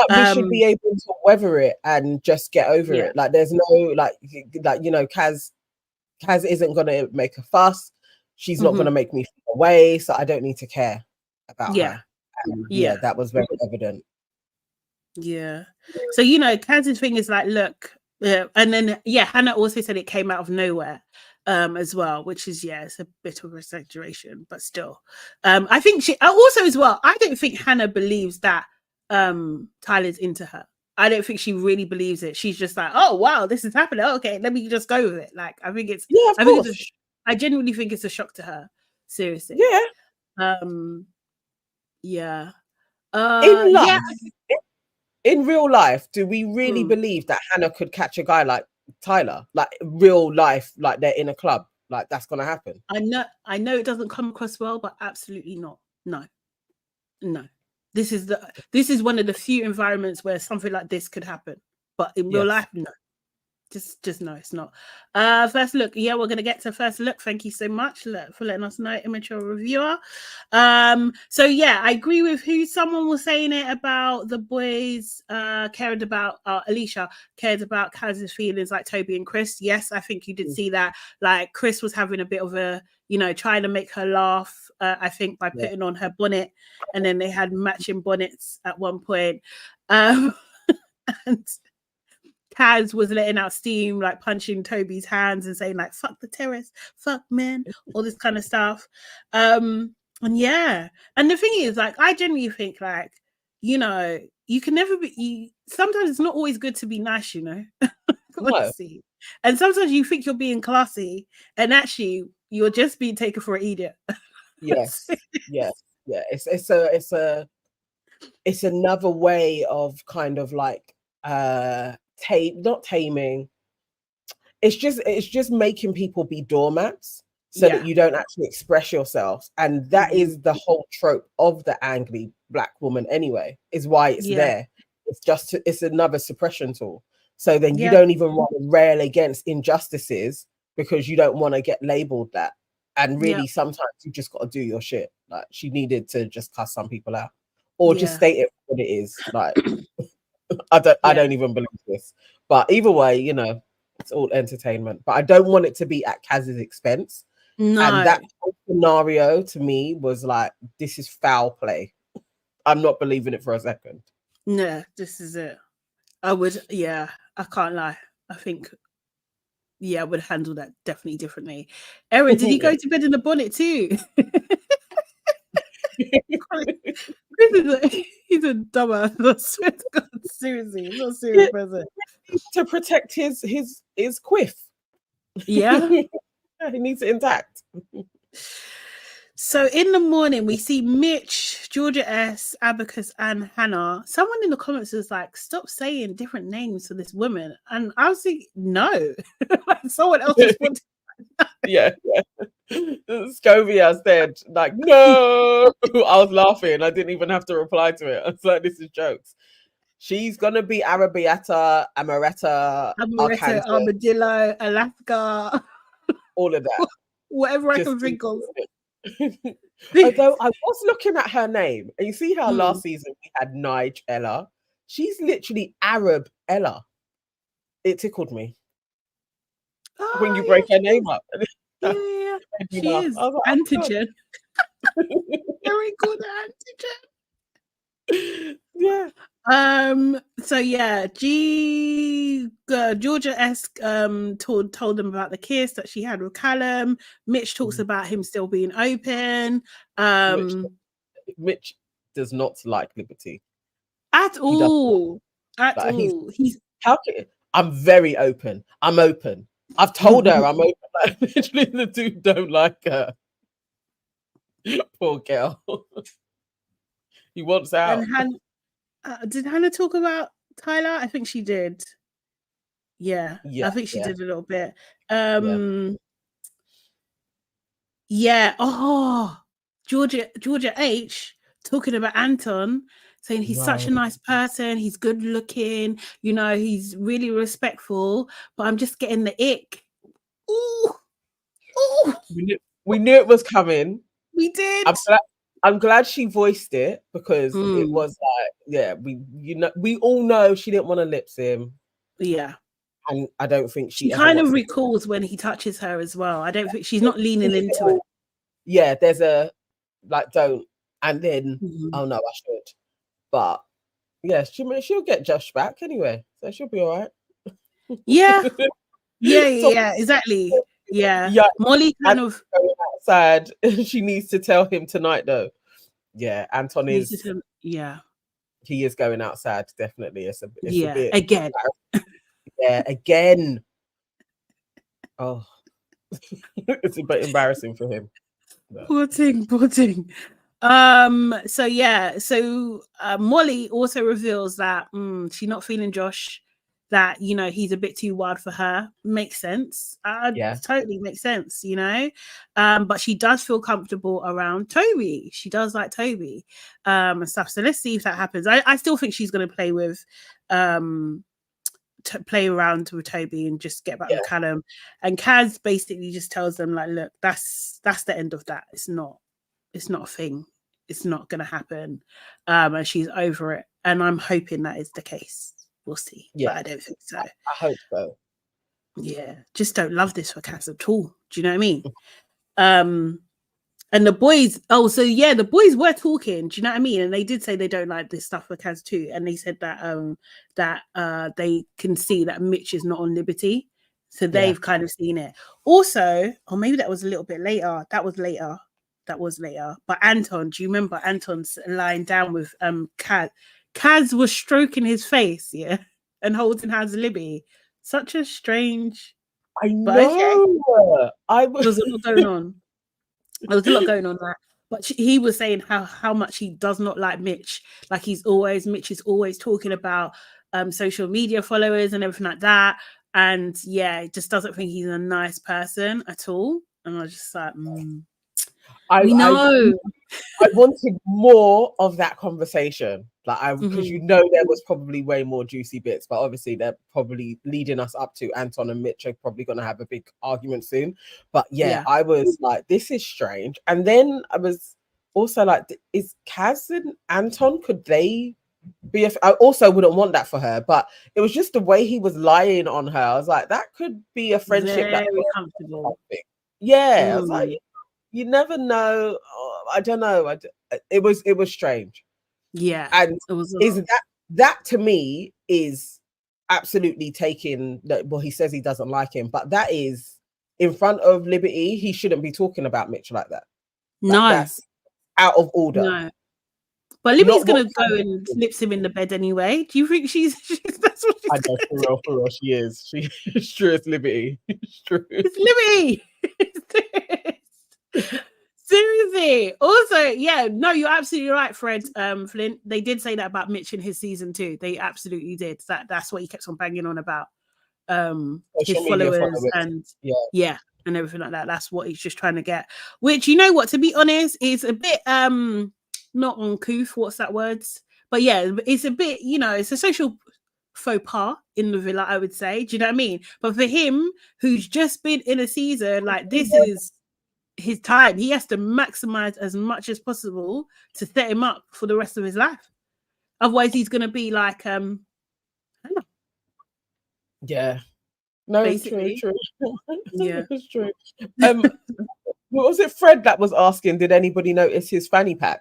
Like, we should be able to weather it and just get over it. Like, there's no like you know, Kaz isn't gonna make a fuss. She's not gonna make me feel away. So I don't need to care about her. And, that was very evident. Yeah. So, you know, Kaz's thing is like, look, and then Hannah also said it came out of nowhere as well, which is it's a bit of exaggeration, but still. I think she also as well, I don't think Hannah believes that Tyler's into her. I don't think she really believes it. She's just like, oh wow, this is happening. Oh, okay, let me just go with it. Like, I think it's I genuinely think it's a shock to her. Seriously. In life, in real life, do we really believe that Hannah could catch a guy like Tyler? Like, real life, like they're in a club, like that's gonna happen? I know it doesn't come across well, but absolutely not. No. This is one of the few environments where something like this could happen, but in real life, no. Just no, it's not. First look, we're gonna get to first look. Thank you so much for letting us know, immature reviewer. So I agree with who someone was saying it about the boys cared about Alicia cared about Kaz's feelings like Toby and Chris. Yes, I think you did see that. Like, Chris was having a bit of a, trying to make her laugh, I think, by putting on her bonnet, and then they had matching bonnets at one point. And Kaz was letting out steam, like punching Toby's hands and saying like, fuck the terrace, fuck men, all this kind of stuff. And the thing is, like, I genuinely think, like, you can never be, sometimes it's not always good to be nice, honestly. And sometimes you think you're being classy and actually you're just being taken for an idiot. Yes. It's another way of kind of like not taming. It's just making people be doormats so that you don't actually express yourself, and that is the whole trope of the angry Black woman anyway, is why it's there. It's another suppression tool, so then you don't even want to rail against injustices because you don't want to get labeled that. And really sometimes you just got to do your shit. Like, she needed to just cuss some people out or just state it what it is. Like, I don't even believe this, but either way, it's all entertainment. But I don't want it to be at Kaz's expense. No. And that whole scenario to me was like, this is foul play. I'm not believing it for a second. No, this is it. I can't lie. I think Yeah, I would handle that definitely differently. Erin, did he go to bed in a bonnet too? He's a dumbass. I swear to God, seriously, he's not a serious person. To protect his quiff. Yeah. He needs it intact. So in the morning, we see Mitch, Georgia S, Abacus, and Hannah. Someone in the comments was like, "Stop saying different names for this woman," and I was like, "No," like someone else responded. Yeah. Scovia said, like, no. I was laughing. I didn't even have to reply to it. I was like, this is jokes. She's gonna be Arabiata, Amaretta, Amaretto, Arkansas, Armadillo, Alaska, all of that. whatever I Just can think of. although I was looking at her name, and you see how last season we had Nigella. She's literally Arab Ella. It tickled me when you break her name up. Yeah. She is antigen. Very good antigen. Yeah. So yeah, Georgia S told them about the kiss that she had with Callum. Mitch talks about him still being open. Mitch does not like liberty at all. At like, all. I'm very open. I'm open. I've told her I'm open. Like, literally, the dude don't like her. Poor girl. He wants out. And did Hannah talk about Tyler? I think she did. Yeah, I think she did a little bit. Yeah. Oh, Georgia H talking about Anton, saying he's such a nice person. He's good looking. You know, he's really respectful. But I'm just getting the ick. Ooh, ooh. We knew it was coming. We did. I'm glad she voiced it, because it was like, we all know she didn't want to lip sim. Yeah. And I don't think she kind of recalls when he touches her as well. I don't think she's not leaning into it. Yeah, there's a like, don't, and then oh no, I should. But yeah, she'll get Josh back anyway, so she'll be all right. Yeah. Yeah, exactly. Yeah. Molly kind of outside. She needs to tell him tonight though. Yeah, Anton is. Yeah. He is going outside, definitely. It's a bit again. Yeah, again. Oh, it's a bit embarrassing for him. Poor thing. So yeah, Molly also reveals that she's not feeling Josh, that, you know, he's a bit too wild for her. Makes sense. Totally makes sense, you know. But she does feel comfortable around Toby. She does like Toby and stuff. So let's see if that happens. I still think she's going to play with play around with Toby and just get back with Callum. And Kaz basically just tells them, like, look, that's the end of that. It's not a thing. It's not going to happen. And she's over it. And I'm hoping that is the case. We'll see. Yeah, but I don't think so. I hope so. Yeah, just don't love this for Kaz at all. Do you know what I mean? And the boys, the boys were talking. Do you know what I mean? And they did say they don't like this stuff for Kaz too. And they said that they can see that Mitch is not on liberty, so they've kind of seen it. Also, or maybe that was a little bit later. That was later. But Anton, do you remember Anton's lying down with Kaz? Kaz was stroking his face, and holding hands with Libby. Such a strange. I know. There was a lot going on. There was a lot going on there. But he was saying how much he does not like Mitch. Like Mitch is always talking about social media followers and everything like that. And it just doesn't think he's a nice person at all. And I was just like, we know. I wanted more of that conversation, like because there was probably way more juicy bits, but obviously they're probably leading us up to Anton and Mitch are probably going to have a big argument soon. But I was like, this is strange. And then I was also like, is Kaz and Anton, could they be? I also wouldn't want that for her, but it was just the way he was lying on her. I was like, that could be a friendship. Very comfortable. Yeah, I was like, you never know. I don't know. It was strange. Yeah, and it was that to me is absolutely taking that. Well, he says he doesn't like him, but that is in front of Liberty. He shouldn't be talking about Mitch like that. No, That's out of order. no. But Libby's Not gonna what go and slips him in the bed anyway. Do you think she's that's what she's I know, gonna for real, she is. She's true as Liberty. It's true. It's Libby. Seriously. Also, yeah, no, you're absolutely right, Fred. Flint. They did say that about Mitch in his season 2. They absolutely did. That's what he kept on banging on about. His followers and yeah, and everything like that. That's what he's just trying to get. Which, you know what, to be honest, is a bit not uncouth, what's that words? But yeah, it's a bit, you know, it's a social faux pas in the villa, I would say. Do you know what I mean? But for him, who's just been in a season, like this is his time. He has to maximize as much as possible to set him up for the rest of his life. Otherwise, he's gonna be like yeah. No, basically. true. Yeah. It's true. What was it, Fred, that was asking, did anybody notice his fanny pack?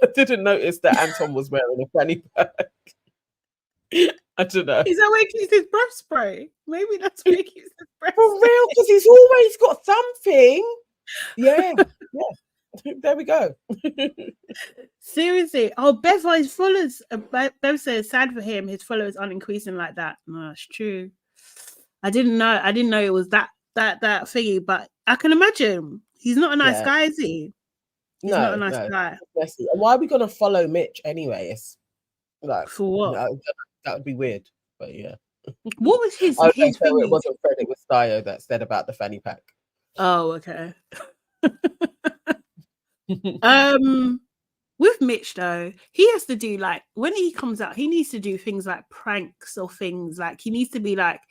I didn't notice that Anton was wearing a fanny pack. I don't know. Is that where he keeps his breath spray? Maybe that's where he keeps his breath For real, because he's always got something. Yeah. There we go. Seriously. Oh, Bev, his followers. Bev says sad for him. His followers aren't increasing like that. No, it's true. I didn't know it was that thingy, but I can imagine. He's not a nice guy, is he? He's not a nice guy. Why are we gonna follow Mitch anyway? It's like, for what? No, that would be weird. But yeah. What was his thing? It wasn't Fred, it was Dio that said about the fanny pack. Oh, okay. With Mitch though, he has to do like when he comes out, he needs to do things like pranks or things like he needs to be like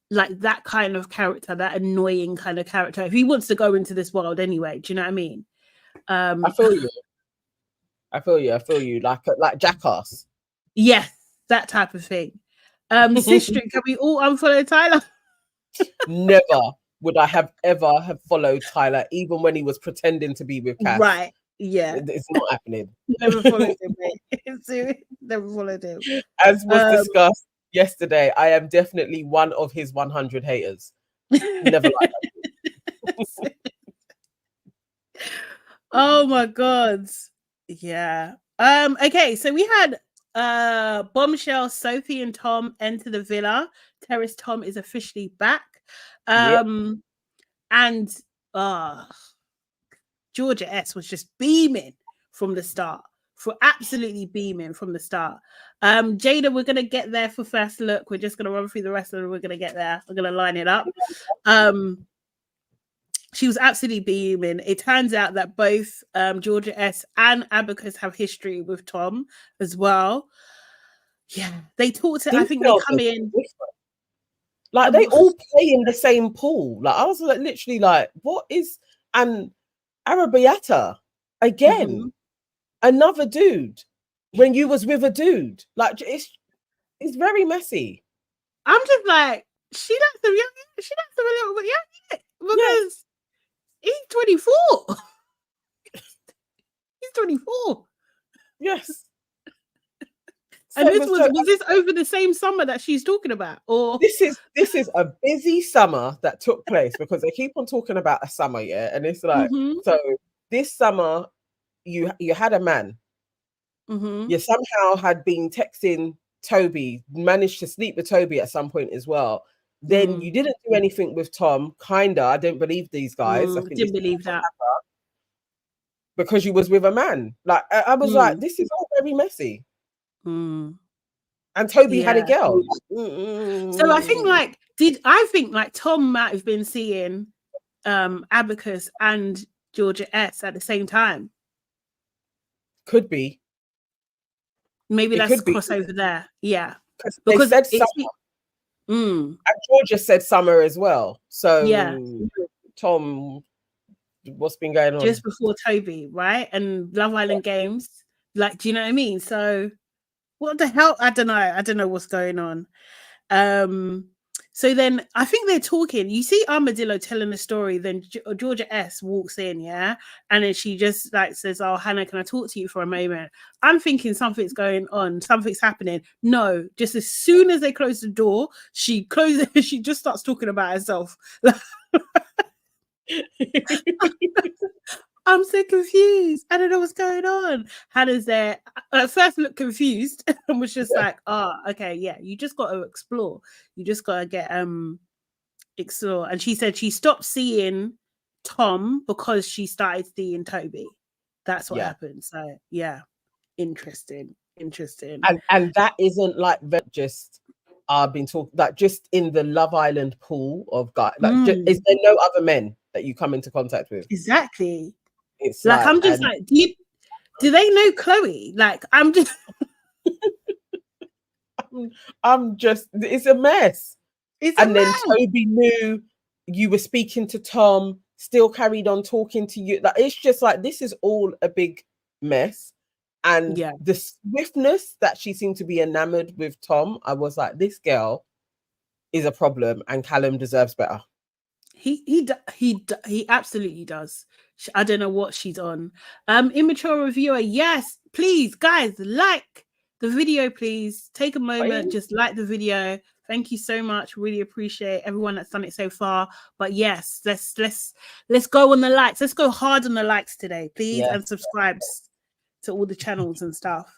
that kind of character, that annoying kind of character. If he wants to go into this world anyway, do you know what I mean? I feel you. Like Jackass. Yes, that type of thing. Sister, can we all unfollow Tyler? Never would I have followed Tyler, even when he was pretending to be with Cass. Right. Yeah. It's not happening. Never followed him, mate. Never followed him. As was discussed yesterday, I am definitely one of his 100 haters. Never like that. Oh my god. Yeah. Okay, so we had Bombshells, Sophie and Tom enter the villa. Terrace Tom is officially back. And Georgia S was just beaming from the start. Absolutely beaming from the start. Jada, we're gonna get there for first look. We're just gonna run through the rest of it. We're gonna get there. We're gonna line it up. She was absolutely beaming. It turns out that both Georgia S and Abacus have history with Tom as well. Yeah, they talked to. I think they come in. Like they all play in the same pool. Like I was like, literally like, what is and Arabiata again, another dude when you was with a dude. Like it's very messy. I'm just like, she likes them young. She likes them a little bit young because he's 24. He's 24. Yes. And this was this over the same summer that she's talking about, or this is a busy summer that took place because they keep on talking about a summer, and it's like so this summer you had a man, you somehow had been texting Toby, managed to sleep with Toby at some point as well. Then you didn't do anything with Tom, kinda. I didn't believe these guys. I didn't believe that because you was with a man. Like I was like, this is all very messy. And Toby had a girl. So I think like Tom might have been seeing Abacus and Georgia S at the same time. Could be. Maybe that's crossover there. Yeah. Because they said summer. And Georgia said summer as well. So yeah. Tom, what's been going on? Just before Toby, right? And Love Island Games. Like, do you know what I mean? So what the hell? I don't know what's going on. So then I think they're talking. You see Armadillo telling a story, then Georgia S walks in, yeah? And then she just like says, "Oh, Hannah, can I talk to you for a moment?" I'm thinking something's going on, something's happening. No, just as soon as they close the door, she closes, she just starts talking about herself. I'm so confused. I don't know what's going on. Hannah's there. At first looked confused and was just like, "Oh, okay, yeah, you just got to explore. You just got to get explore." And she said she stopped seeing Tom because she started seeing Toby. That's what happened. So yeah, interesting. And that isn't like just I've been talking like just in the Love Island pool of guys. Like, is there no other men that you come into contact with? Exactly. It's like I'm just like, do they know Chloe? Like I'm just I'm just, it's a mess. Then Toby knew you were speaking to Tom, still carried on talking to you. Like it's just like this is all a big mess. And the swiftness that she seemed to be enamored with Tom, I was like, this girl is a problem, and Callum deserves better. He absolutely does. I don't know what she's on. Immature reviewer, yes, please, guys, like the video, please. Take a moment, just like the video. Thank you so much. Really appreciate everyone that's done it so far. But yes, let's go on the likes. Let's go hard on the likes today, please, and subscribes to all the channels and stuff.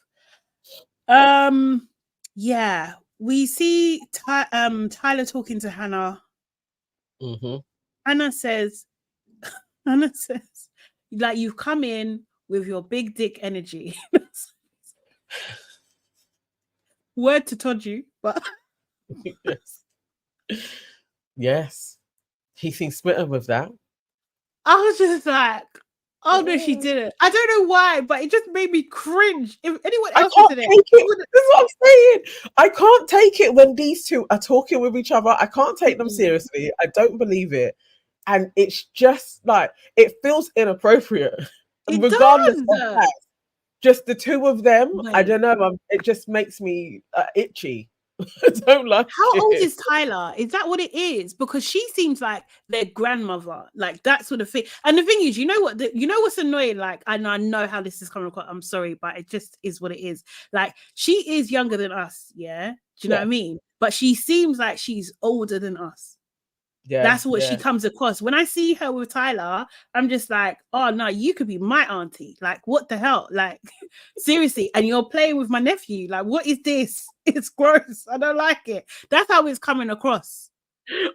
Yeah, we see Tyler talking to Hannah. Hannah says, like, you've come in with your big dick energy. Word to Toju, but yes, he seems smitten with that. I was just like, oh no, she didn't. I don't know why, but it just made me cringe. If anyone else was in it, this is what I'm saying. I can't take it when these two are talking with each other. I can't take them seriously. I don't believe it. And it's just like, it feels inappropriate. Regardless of that, just the two of them, I don't know. It just makes me itchy. I don't like How old is Tyler? Is that what it is? Because she seems like their grandmother, like that sort of thing. And the thing is, you know what? You know what's annoying? Like, I know how this is coming across. I'm sorry, but it just is what it is. Like, she is younger than us, yeah. Do you know what I mean? But she seems like she's older than us. Yeah, that's what she comes across. When I see her with Tyler, I'm just like, oh no, you could be my auntie. Like, what the hell? Like, seriously, and you're playing with my nephew. Like, what is this? It's gross. I don't like it. That's how it's coming across.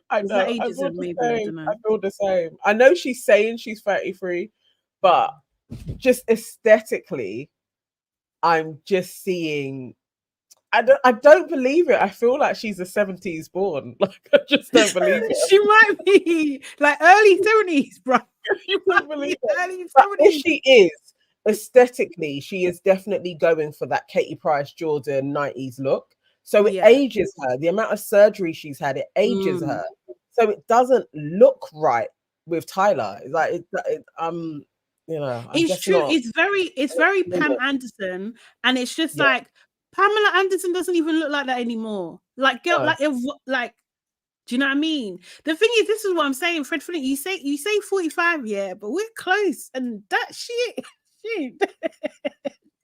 I know. I feel the same. I know she's saying she's 33, but just aesthetically, I'm just seeing. I don't believe it. I feel like she's a 70s born. Like, I just don't believe it. She might be like early 70s, bro. You wouldn't believe it. Early 70s. If she is, aesthetically, she is definitely going for that Katie Price Jordan 90s look. So it ages her. The amount of surgery she's had, it ages her. So it doesn't look right with Tyler. It's like you know, it's true. Not. It's very Pam Anderson, and it's just like Pamela Anderson doesn't even look like that anymore. Like, girl, like, do you know what I mean? The thing is, this is what I'm saying, Fred Flint. You say 45, yeah, but we're close, and that shit.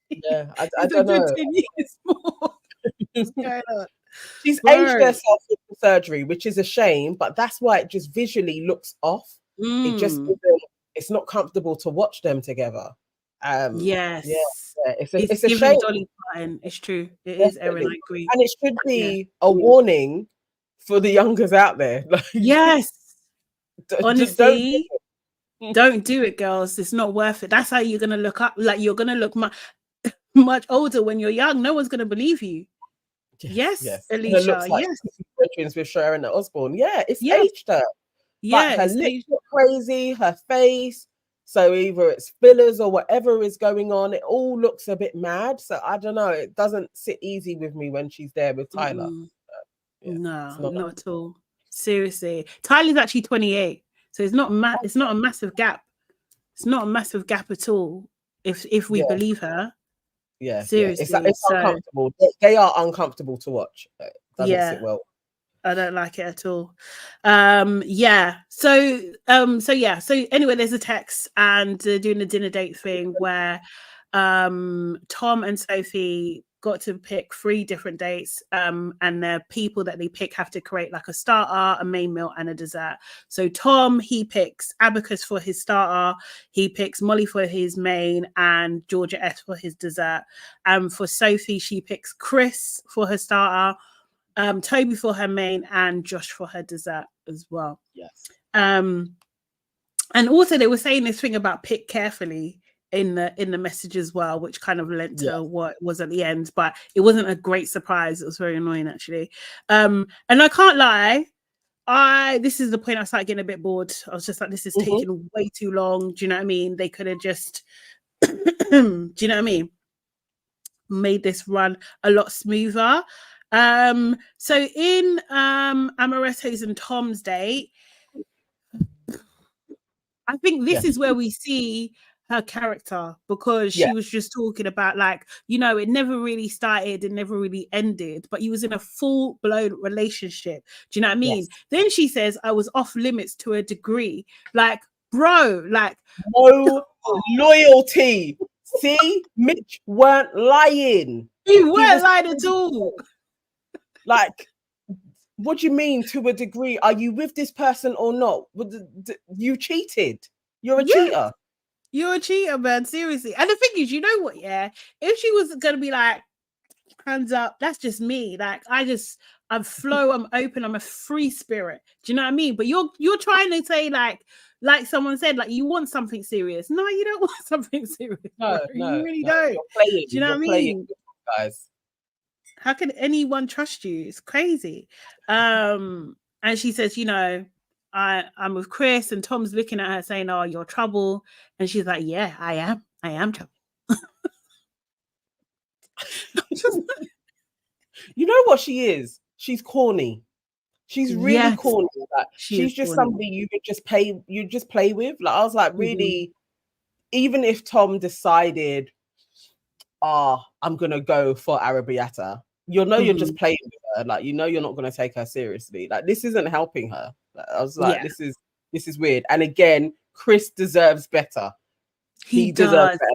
Yeah, I don't know. 10 years more. What's going on? She's aged herself with the surgery, which is a shame, but that's why it just visually looks off. It just isn't, it's not comfortable to watch them together. It's a shame. Dolly Parton. It's true. It is, Erin. I agree. And it should be a warning for the youngers out there. Like, yes. Honestly, don't do it, girls. It's not worth it. That's how you're gonna look up. Like, you're gonna look much older when you're young. No one's gonna believe you. Yes. Alicia. Like yes. With Sharon Osbourne. Yeah, it's aged her. Yeah, her lips look crazy. Her face. So either it's fillers or whatever is going on, it all looks a bit mad. So I don't know. It doesn't sit easy with me when she's there with Tyler. No, not at all. Seriously, Tyler's actually 28, so it's not it's not a massive gap. It's not a massive gap at all. If we believe her. Yeah, seriously, it's uncomfortable. They are uncomfortable to watch. It doesn't sit well. I don't like it at all. Yeah. So yeah. So anyway, there's a text and they're doing a dinner date thing where Tom and Sophie got to pick 3 different dates, and the people that they pick have to create like a starter, a main meal, and a dessert. So Tom, he picks Abacus for his starter, he picks Molly for his main, and Georgia S for his dessert. For Sophie, she picks Chris for her starter, Toby for her main, and Josh for her dessert as well. Yes. And also they were saying this thing about pick carefully in the message as well, which kind of led to what was at the end, but it wasn't a great surprise. It was very annoying actually. And I can't lie, this is the point I started getting a bit bored. I was just like, this is taking way too long. Do you know what I mean? They could have just do you know what I mean? Made this run a lot smoother. So in Amaretto's and Tom's date, I think this is where we see her character, because she was just talking about, like, you know, it never really started and never really ended, but you was in a full-blown relationship. Do you know what I mean? Yes. Then she says, I was off limits to a degree. Like, bro, like, no loyalty. See, Mitch weren't lying. He weren't lying at all. Like, what do you mean to a degree? Are you with this person or not? You cheated. You're a cheater. You're a cheater, man. Seriously. And the thing is, you know what? Yeah, if she was gonna be like, hands up, that's just me. Like, I'm flow, I'm open, I'm a free spirit. Do you know what I mean? But you're trying to say, like someone said, like, you want something serious. No, you don't want something serious. No, you really don't. You're playing. Do you know what I mean? Guys. How can anyone trust you? It's crazy. And she says, you know, I'm with Chris, and Tom's looking at her saying, oh, you're trouble. And she's like, yeah, I am trouble. You know what she is? She's corny. She's really corny. Like, she's just corny. Somebody you just play with. Like, I was like, really, even if Tom decided, I'm gonna go for Arabiata, you'll know you're just playing with her. Like, you know you're not gonna take her seriously. Like, this isn't helping her. Like, I was like, this is weird. And again, Chris deserves better. He deserves better.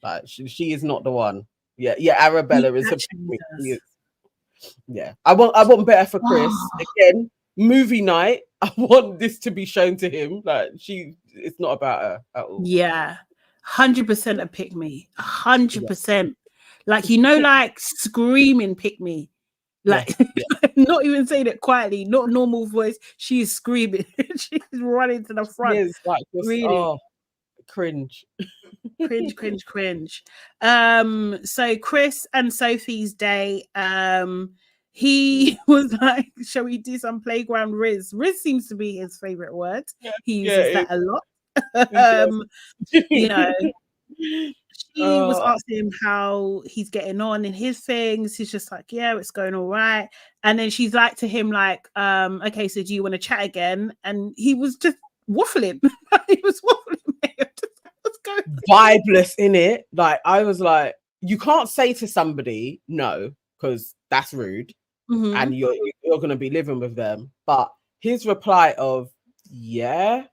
Like, she is not the one. Yeah, Arabella is a yeah. I want better for Chris. Again, movie night. I want this to be shown to him. Like, it's not about her at all. Yeah. 100% a pick me. 100%. Like, you know, like screaming pick me. Like, not even saying it quietly, not normal voice. She is screaming. She's running to the front. She is, like, just, really cringe. cringe. So Chris and Sophie's day, he was like, shall we do some playground riz? Riz seems to be his favorite word. He uses that a lot. You know, she was asking him how he's getting on in his things. He's just like, yeah, it's going all right. And then she's like to him, like, okay, so do you want to chat again? And he was just waffling. He was waffling. Vibeless in it. Like, I was like, you can't say to somebody no, because that's rude, and you're going to be living with them. But his reply of yeah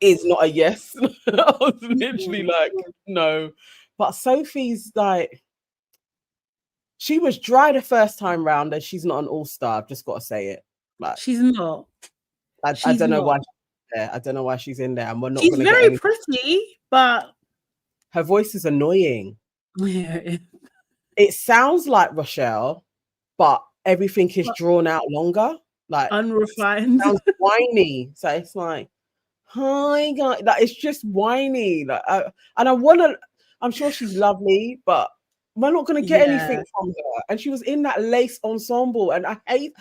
is not a yes. I was literally like, no. But Sophie's like, she was dry the first time round, and she's not an all-star. I've just got to say it. Like, she's not. I don't know why. I don't know why she's in there, and we're not. She's very pretty, but her voice is annoying. Yeah. It sounds like Rochelle, but everything is drawn out longer, like unrefined. It sounds whiny. So it's like, hi guys, like, it's just whiny. Like, and I want to. I'm sure she's lovely, but we're not going to get anything from her. And she was in that lace ensemble, and I hate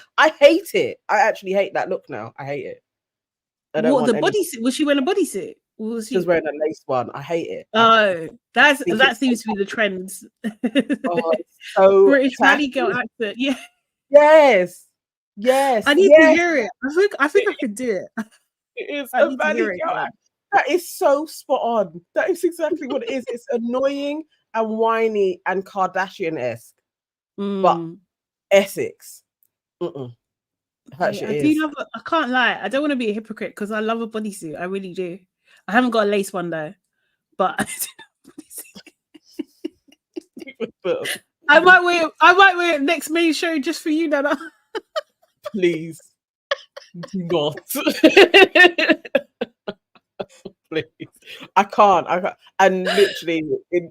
it. I actually hate that look now. I hate it. What, the bodysuit? Was she wearing a bodysuit? She was wearing a lace one. I hate it. Oh, that seems to be the trends. So British rally girl accent. Yeah. Yes. I need to hear it. I think I could do it. It is a valley girl. That is so spot on. That is exactly what it is. It's annoying and whiny and Kardashian-esque, but Essex. Hurts your I ears. do love. I can't lie. I don't want to be a hypocrite because I love a bodysuit. I really do. I haven't got a lace one though, but I might wear. I might wear it next main show just for you, Nana. Please do not. Please, I can't. And literally, in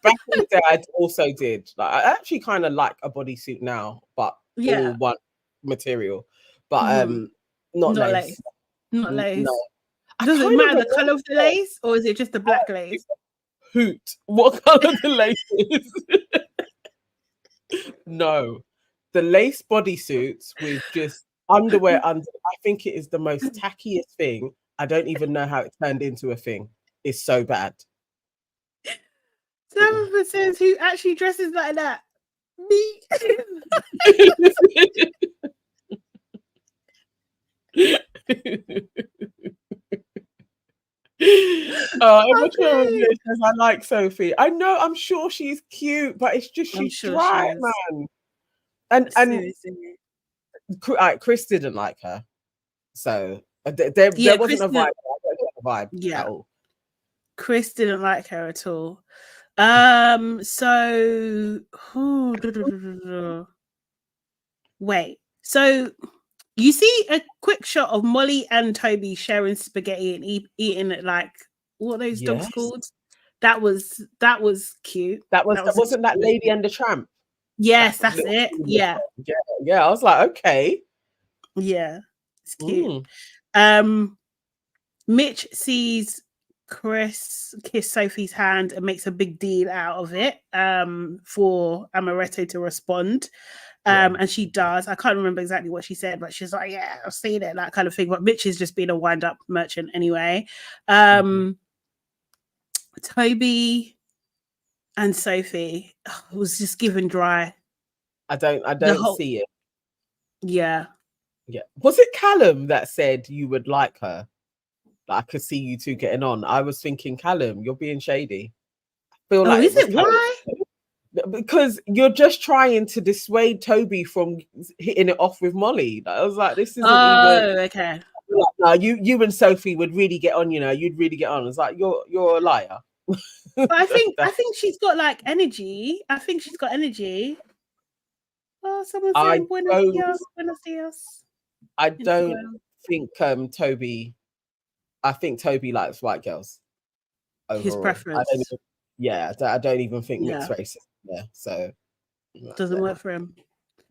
back in the day, I also did. Like, I actually kind of like a bodysuit now, but all one material, but not lace. Not lace. No. Does it matter the color of the lace, or is it just the black lace? Hoot! What color the lace is? No, the lace bodysuits with just underwear under. I think it is the most tackiest thing. I don't even know how it turned into a thing. It's so bad. 7% who actually dresses like that? Me. I like Sophie. I know. I'm sure she's cute, but it's just she's dry, man. And Chris didn't like her, so there wasn't a vibe. At all. Chris didn't like her at all. So wait. So you see a quick shot of Molly and Toby sharing spaghetti and eating it, like, what are those dogs called? That was cute. Wasn't that Lady and the Tramp? Yes, that's it. Yeah. I was like, okay. Yeah, it's cute. Mitch sees Chris kiss Sophie's hand and makes a big deal out of it for Amaretto to respond. And she does. I can't remember exactly what she said, but she's like, yeah, I've seen it, that kind of thing. But Mitch is just being a wind-up merchant anyway. Toby and Sophie was just given dry. I don't see it. Yeah. Was it Callum that said you would like her? I could see you two getting on. I was thinking, Callum, you're being shady. I feel like is it why? Because you're just trying to dissuade Toby from hitting it off with Molly. I was like, this isn't even. Okay. Like, no, you and Sophie would really get on. You know, you'd really get on. It's like you're a liar. But I think she's got like energy. I think she's got energy. Oh, someone saying buenos dias. I don't think Toby. I think Toby likes white girls. Overall. His preference. I don't even think mixed race is there. So doesn't work for him.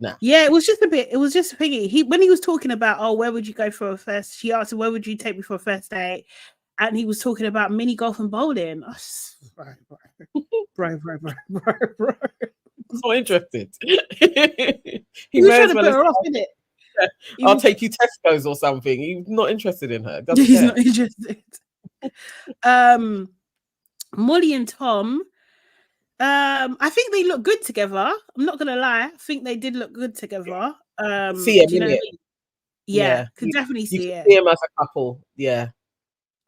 Nah. Yeah, it was just a thingy. When he was talking about, where would you go for a first? She asked him, where would you take me for a first date? And he was talking about mini golf and bowling. Bro. I'm not interested. he was trying to put her off, didn't it? I'll take you Tesco's or something. He's not interested in her. He's not interested. Molly and Tom, I think they look good together. I'm not gonna lie. I think they did look good together. See him, do you know what I mean? Yeah, could definitely see it. See him as a couple. Yeah.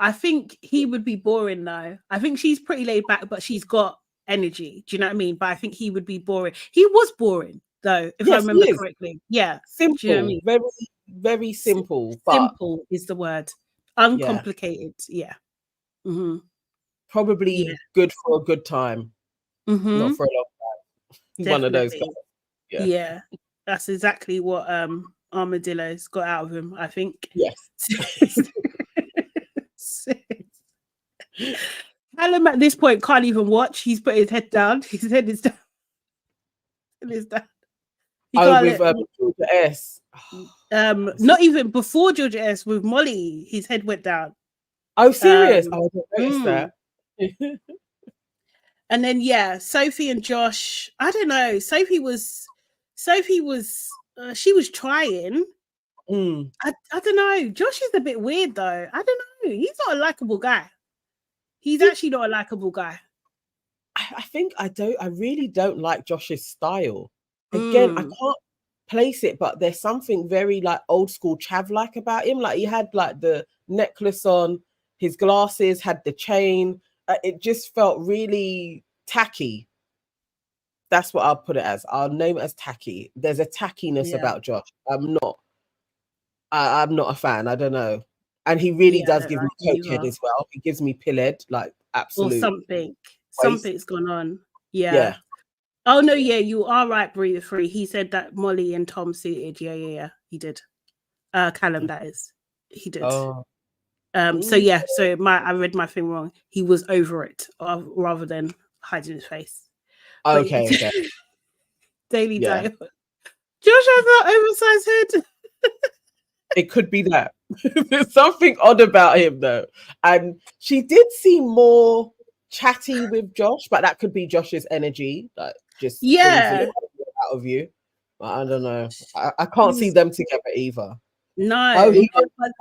I think he would be boring though. I think she's pretty laid back, but she's got energy. Do you know what I mean? But I think he would be boring. He was boring though, if I remember correctly. Yeah. Simple. Do you know what I mean? Very, very simple. Simple is the word. Uncomplicated. Yeah. Mm-hmm. Probably good for a good time. Mm-hmm. Not for a long time. Definitely. One of those guys. Yeah. That's exactly what Armadillo's got out of him, I think. Yes. Callum at this point can't even watch. He's put his head down. His head is down. With Georgia S. Not even before Georgia S. With Molly, his head went down. Oh, serious? I didn't notice that. And then Sophie and Josh. I don't know. Sophie was she was trying. I don't know. Josh is a bit weird though. I don't know. He's not a likable guy. He's actually not a likable guy. I think I really don't like Josh's style. Again, I can't place it, but there's something very like old school chav like about him. Like he had like the necklace on, his glasses, had the chain. It just felt really tacky. That's what I'll put it as. I'll name it as tacky. There's a tackiness Yeah. about Josh. I'm not a fan. I don't know. And he really Yeah, I does don't give like me him cokehead either. as well. He gives me pillhead, like Or absolute something. waste. Something's gone on. Yeah. Yeah. Oh no, yeah, you are right, Breathe Free. He said that Molly and Tom suited. Yeah. He did. Callum, that is. He did. Oh. So yeah, so I read my thing wrong. He was over it rather than hiding his face. But Okay. Daily Yeah. Diet. Josh has that oversized head. It could be that. There's something odd about him though. And she did seem more chatty with Josh, but that could be Josh's energy, like just brings the Yeah. out of you. But I don't know. I can't see them together either. No.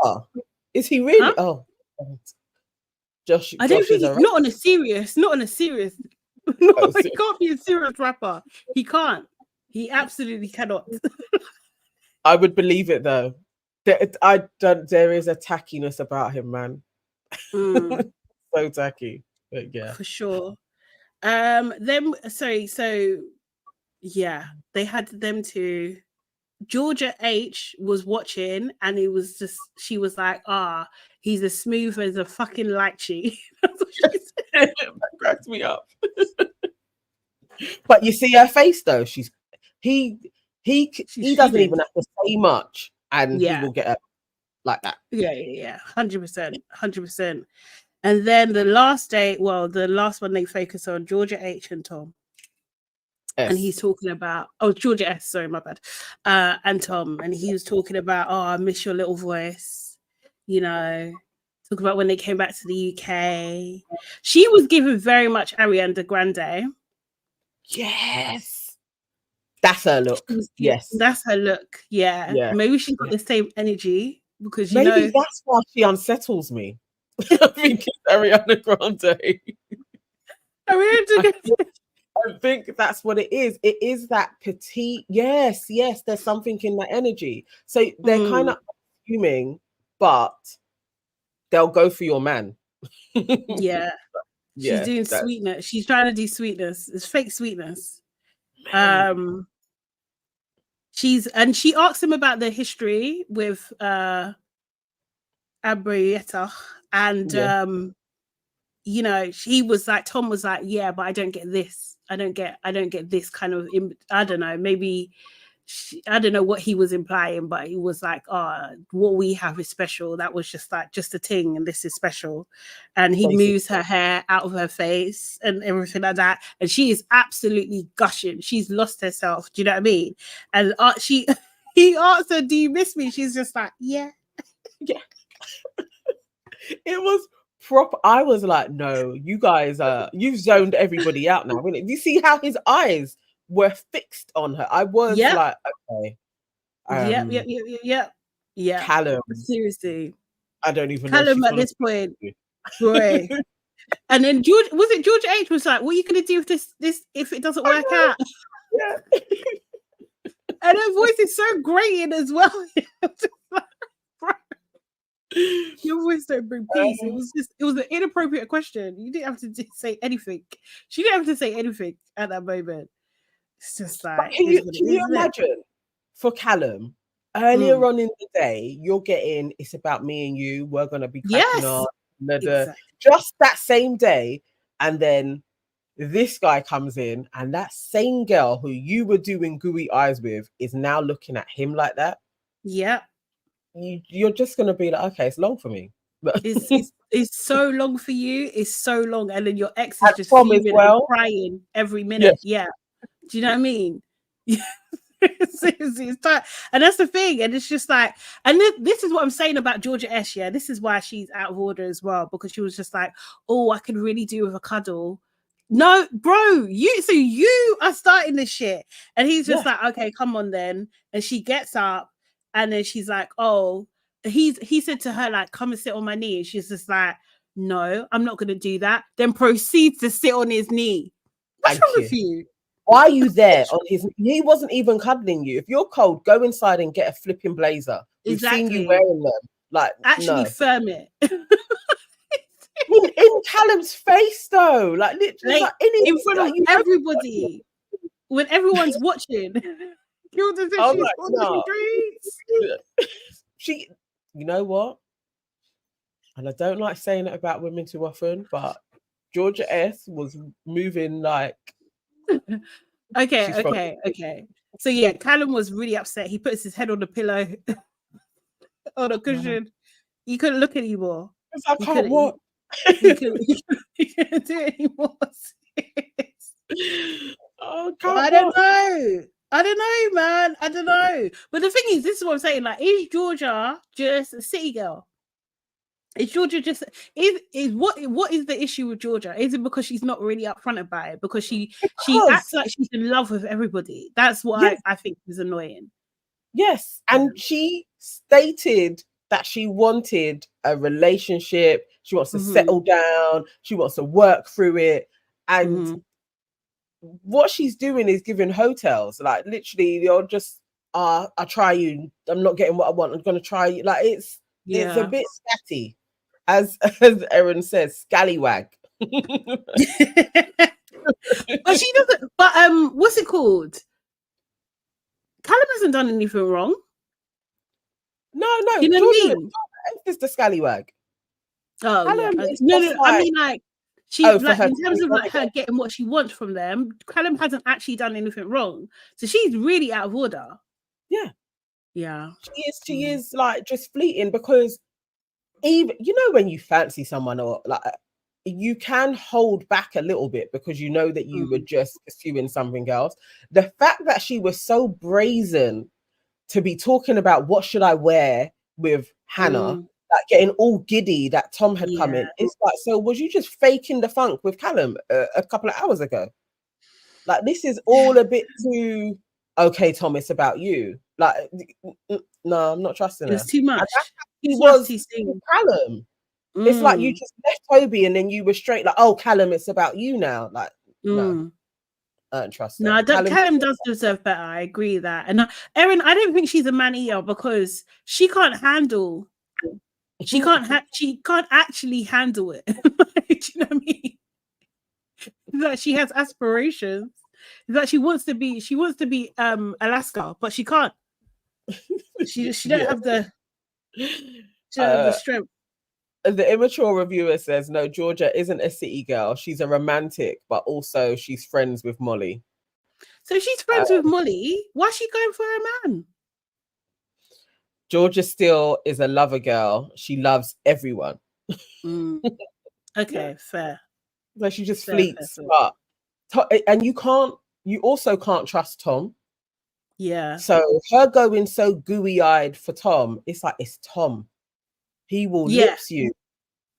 Oh, is he really? Huh? Oh, Josh. I don't Josh think is he's not on a serious. No, he can't be a serious rapper. He can't. He absolutely cannot. I would believe it though. There is a tackiness about him, man. So tacky. But yeah, for sure. So yeah, they had them to. Georgia H was watching, and it was just she was like, he's as smooth as a fucking lychee. That's what she said. That cracks me up. But you see her face though. He doesn't even have to say much, and he will get up like that. Yeah, 100%. And then the last one they focus on Georgia H and Tom. S. And he's talking about Georgia S, sorry, my bad. And Tom, and he was talking about I miss your little voice, talk about when they came back to the UK. She was given very much Ariana Grande. Yes, that's her look. Yes, that's her look. Yeah. Maybe she's got the same energy because maybe that's why she unsettles me. I think it's Ariana Grande. I think that's what it is. It is that petite. Yes. There's something in that energy. So they're kind of assuming, but they'll go for your man. Yeah. She's doing sweetness. She's trying to do sweetness. It's fake sweetness. She asked him about the history with Abrietta, and he was like, Tom was like, yeah, but I don't get this. I don't get this kind of. I don't know. Maybe I don't know what he was implying, but he was like, what we have is special. That was just a ting, and this is special. And he moves her hair out of her face and everything like that. And she is absolutely gushing. She's lost herself. Do you know what I mean? And he asked her, "Do you miss me?" She's just like, yeah. It was proper. I was like, no, you guys you've zoned everybody out now. Do you see how his eyes were fixed on her? I was like, okay. Yeah. Callum. Seriously. I don't even Callum know. At this point, boy. And then George H was like, what are you gonna do with this if it doesn't work out? Yeah. And her voice is so grating as well. Your voice don't bring peace. It was an inappropriate question. You didn't have to say anything. She didn't have to say anything at that moment. It's just like, can you imagine for Callum earlier on in the day, you're getting it's about me and you, we're gonna be cracking up, exactly. Just that same day, and then this guy comes in, and that same girl who you were doing gooey eyes with is now looking at him like that. Yeah. You're just gonna be like, okay, it's long for me. It's so long for you. It's so long, and then your ex is just fuming and crying every minute. Yeah. Do you know what I mean? Seriously, it's tight. And that's the thing. And it's just like, and this is what I'm saying about Georgia S. Yeah, this is why she's out of order as well, because she was just like, I could really do with a cuddle. No, bro, you are starting this shit. And he's just like, okay, come on then. And she gets up, and then she's like, he said to her, like, come and sit on my knee. And she's just like, no, I'm not gonna do that. Then proceeds to sit on his knee. What's wrong with you? Why are you there on his? He wasn't even cuddling you. If you're cold, go inside and get a flipping blazer. We've seen you wearing them. Like, actually, firm it. in Callum's face, though, like literally, in front of everybody. when everyone's watching. Gilda said I'm she's like, on the streets. she, you know what? And I don't like saying it about women too often, but Georgia S was moving like she's from. Okay. So yeah, Callum was really upset. He puts his head on the pillow, on a cushion. You couldn't look anymore. I can't what? You couldn't do it anymore. Oh, I don't know, man. I don't know. But the thing is, this is what I'm saying. Like, is Georgia just a city girl? Is Georgia just is what is the issue with Georgia? Is it because she's not really upfront about it? Because she acts like she's in love with everybody. That's what I think is annoying. Yes, and she stated that she wanted a relationship. She wants to settle down. She wants to work through it, and what she's doing is giving hotels. Like literally, you're just I try you. I'm not getting what I want. I'm going to try you. Like it's a bit scatty. As Erin says, scallywag. But she doesn't. But what's it called? Callum hasn't done anything wrong. No. You know what I mean? Is the scallywag. Oh Callum no. I mean, like she like in terms of like her getting what she wants from them. Callum hasn't actually done anything wrong, so she's really out of order. Yeah. She is like just fleeting because. Even when you fancy someone or like you can hold back a little bit because you know that you were just pursuing something else. The fact that she was so brazen to be talking about what should I wear with Hannah, like getting all giddy that Tom had come in. It's like, so was you just faking the funk with Callum a couple of hours ago? Like this is all a bit too okay, Tom, it's about you. Like no, I'm not trusting her. It was too much. He was Callum. It's like you just left Toby and then you were straight like, oh, Callum, it's about you now. Like, no, I don't trust her. No, Callum does deserve better. I agree with that. And Erin, I don't think she's a man eater because she can't handle. She can't actually handle it. Do you know what I mean? That she has aspirations. That she wants to be Alaska, but she can't. She don't have the. The strength. The immature reviewer says, no, Georgia isn't a city girl. She's a romantic, but also she's friends with Molly. So she's friends with Molly. Why is she going for a man? Georgia still is a lover girl. She loves everyone. Okay, fair. So she just fleets. But and you also can't trust Tom. Yeah. So her going so gooey-eyed for Tom, it's like it's Tom. He will lips you,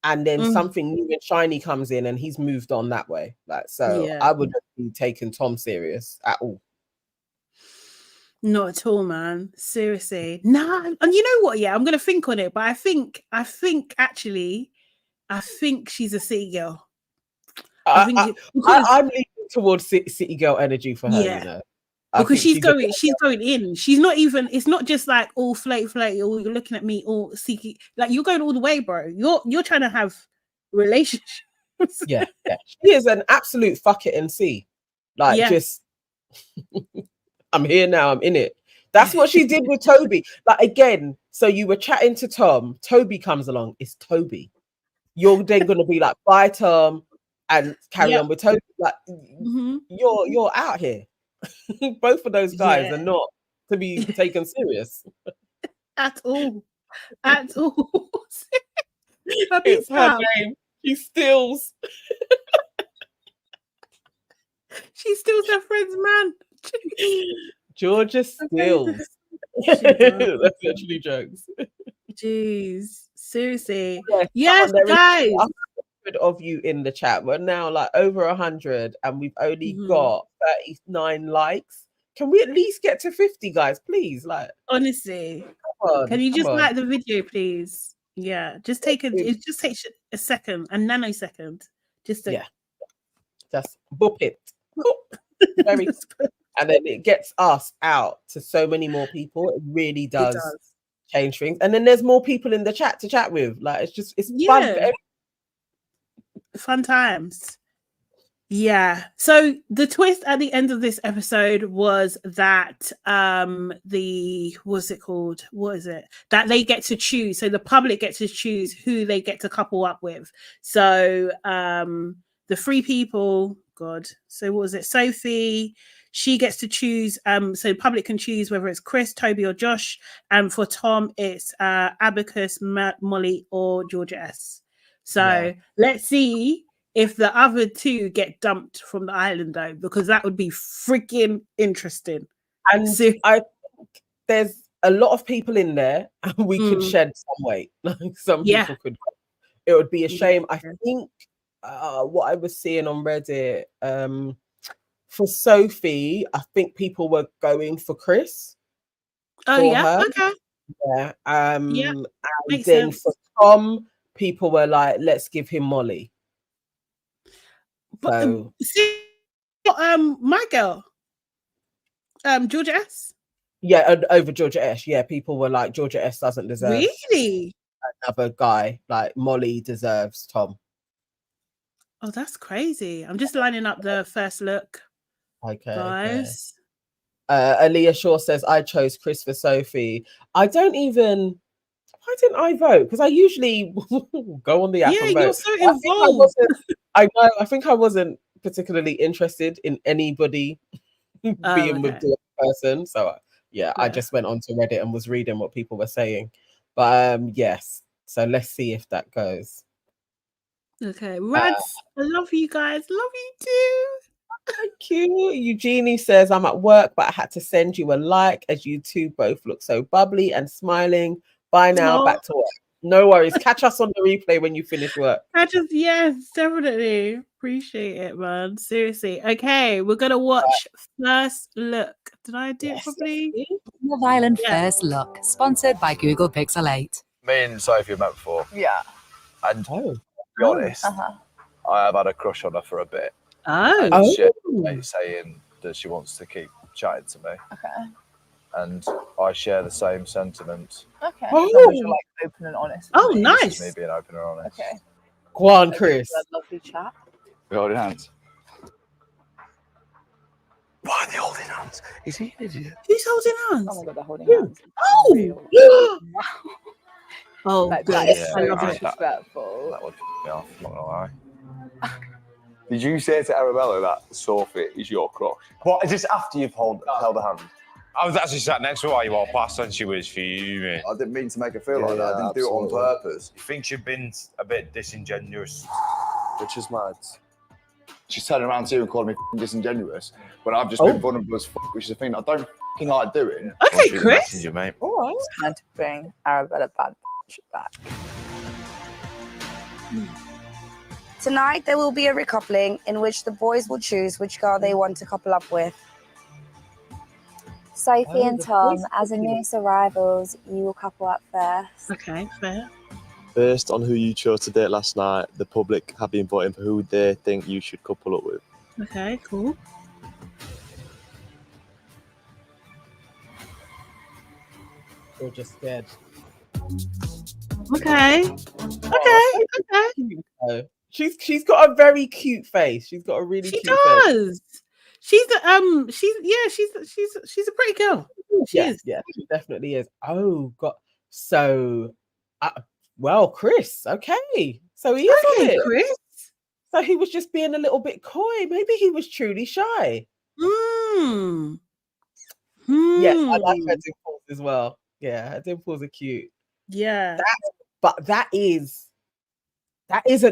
and then something new and shiny comes in, and he's moved on that way. Like so, I wouldn't be taking Tom serious at all. Not at all, man. Seriously, nah. And you know what? Yeah, I'm gonna think on it, but I think she's a city girl. I'm leaning towards city girl energy for her. Yeah. You know. Because she's going in. She's not even. It's not just like all flirty. Or you're looking at me, all seeking. Like you're going all the way, bro. You're trying to have relationships. Yeah. She is an absolute fuck it and see. Like just, I'm here now. I'm in it. That's what she did with Toby. Like again. So you were chatting to Tom. Toby comes along. It's Toby. You're then gonna be like, bye, Tom, and carry on with Toby. Like you're out here. Both of those guys are not to be taken serious at all. At all. It's her name. She steals. She steals her friend's man. Georgia steals. That's literally jokes. Jeez, seriously. Yes, guys. Of you in the chat. We're now like over 100 and we've only got 39 likes. Can we at least get to 50, guys, please? Like honestly, can you just like the video, please? Yeah, it just takes a second, a nanosecond, just boop it. Very and then it gets us out to so many more people. It really does change things. And then there's more people in the chat to chat with. Like it's fun for everyone. Fun times. Yeah. So the twist at the end of this episode was that what's it called? What is it? That they get to choose. So the public gets to choose who they get to couple up with. So the three people, God. So what was it? Sophie, she gets to choose. So the public can choose whether it's Chris, Toby, or Josh. And for Tom, it's Abacus, Molly, or Georgia S. So let's see if the other two get dumped from the island, though, because that would be freaking interesting. And I think there's a lot of people in there, and we could shed some weight. Some people could. It would be a shame. I think what I was seeing on Reddit for Sophie, I think people were going for Chris. Oh yeah, her. Okay. Yeah. And makes then sense. For Tom, people were like, "Let's give him Molly." But so, my girl, Georgia S. Yeah, over Georgia S. Yeah, people were like, Georgia S. doesn't deserve another guy. Like Molly deserves Tom. Oh, that's crazy. I'm just lining up the first look. Okay, guys. Aaliyah Shaw says, I chose Chris for Sophie. Why didn't I vote? Because I usually go on the app and vote. You're so involved. I know. I think I wasn't particularly interested in anybody being with the person. So I just went onto Reddit and was reading what people were saying. But yes. So let's see if that goes. Okay. Rads, I love you guys. Love you too. Thank you. Eugenie says, I'm at work, but I had to send you a like as you two both look so bubbly and smiling. Bye now, back to work. No worries. Catch us on the replay when you finish work. Yes, definitely. Appreciate it, man. Seriously. Okay, we're going to watch First Look. Did I do it properly? Love Island First Look, sponsored by Google Pixel 8. Me and Sophie have met before. Yeah. And to be honest, I have had a crush on her for a bit. Oh. She's saying that she wants to keep chatting to me. Okay. And I share the same sentiment. Okay. So you're like open and honest. Oh, nice. Me being open and honest. Okay. Go on, Chris. Lovely chat. We're holding hands. Why are they holding hands? Is he an idiot? Who's holding hands? Oh my god, they're holding hands. Oh! Oh, like, good. That is I love it. Disrespectful. That would f me off, I'm not gonna lie. Did you say to Arabella that Sophie is your crush? What, is this after you've held her hand? I was actually sat next to her while you walked past and she was fuming. I didn't mean to make her feel like that. I didn't do it on purpose. You think she'd been a bit disingenuous? Which is mad. She's turning around to you and calling me disingenuous, but I've just been vulnerable as fuck, which is a thing that I don't fucking like doing. Okay, Chris. You, mate. All right. It's time to bring Arabella bad back. Tonight, there will be a recoupling in which the boys will choose which girl they want to couple up with. Sophie and Tom, as the newest arrivals, you will couple up first. Okay, fair. Based on who you chose to date last night, the public have been voting for who they think you should couple up with. Okay, cool. You're just scared. Okay. She's got a very cute face. She's got a really cute face. She's a pretty girl. She is. Yeah, she definitely is. Oh god. So well, Chris, okay. So he is on it. Chris. So he was just being a little bit coy. Maybe he was truly shy. Yes, I like her dimples as well. Yeah, her dimples are cute. Yeah. But that isn't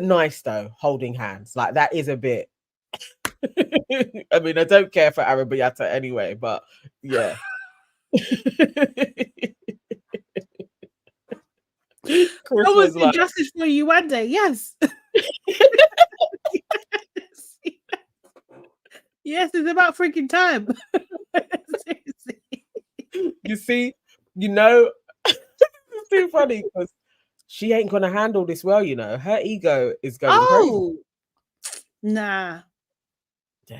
nice though, holding hands. Like that is a bit I mean, I don't care for Arabella anyway, but yeah. I was like, justice for you one day, yes. Yes, it's about freaking time. You see, it's too funny because she ain't gonna handle this well, her ego is going crazy. No. She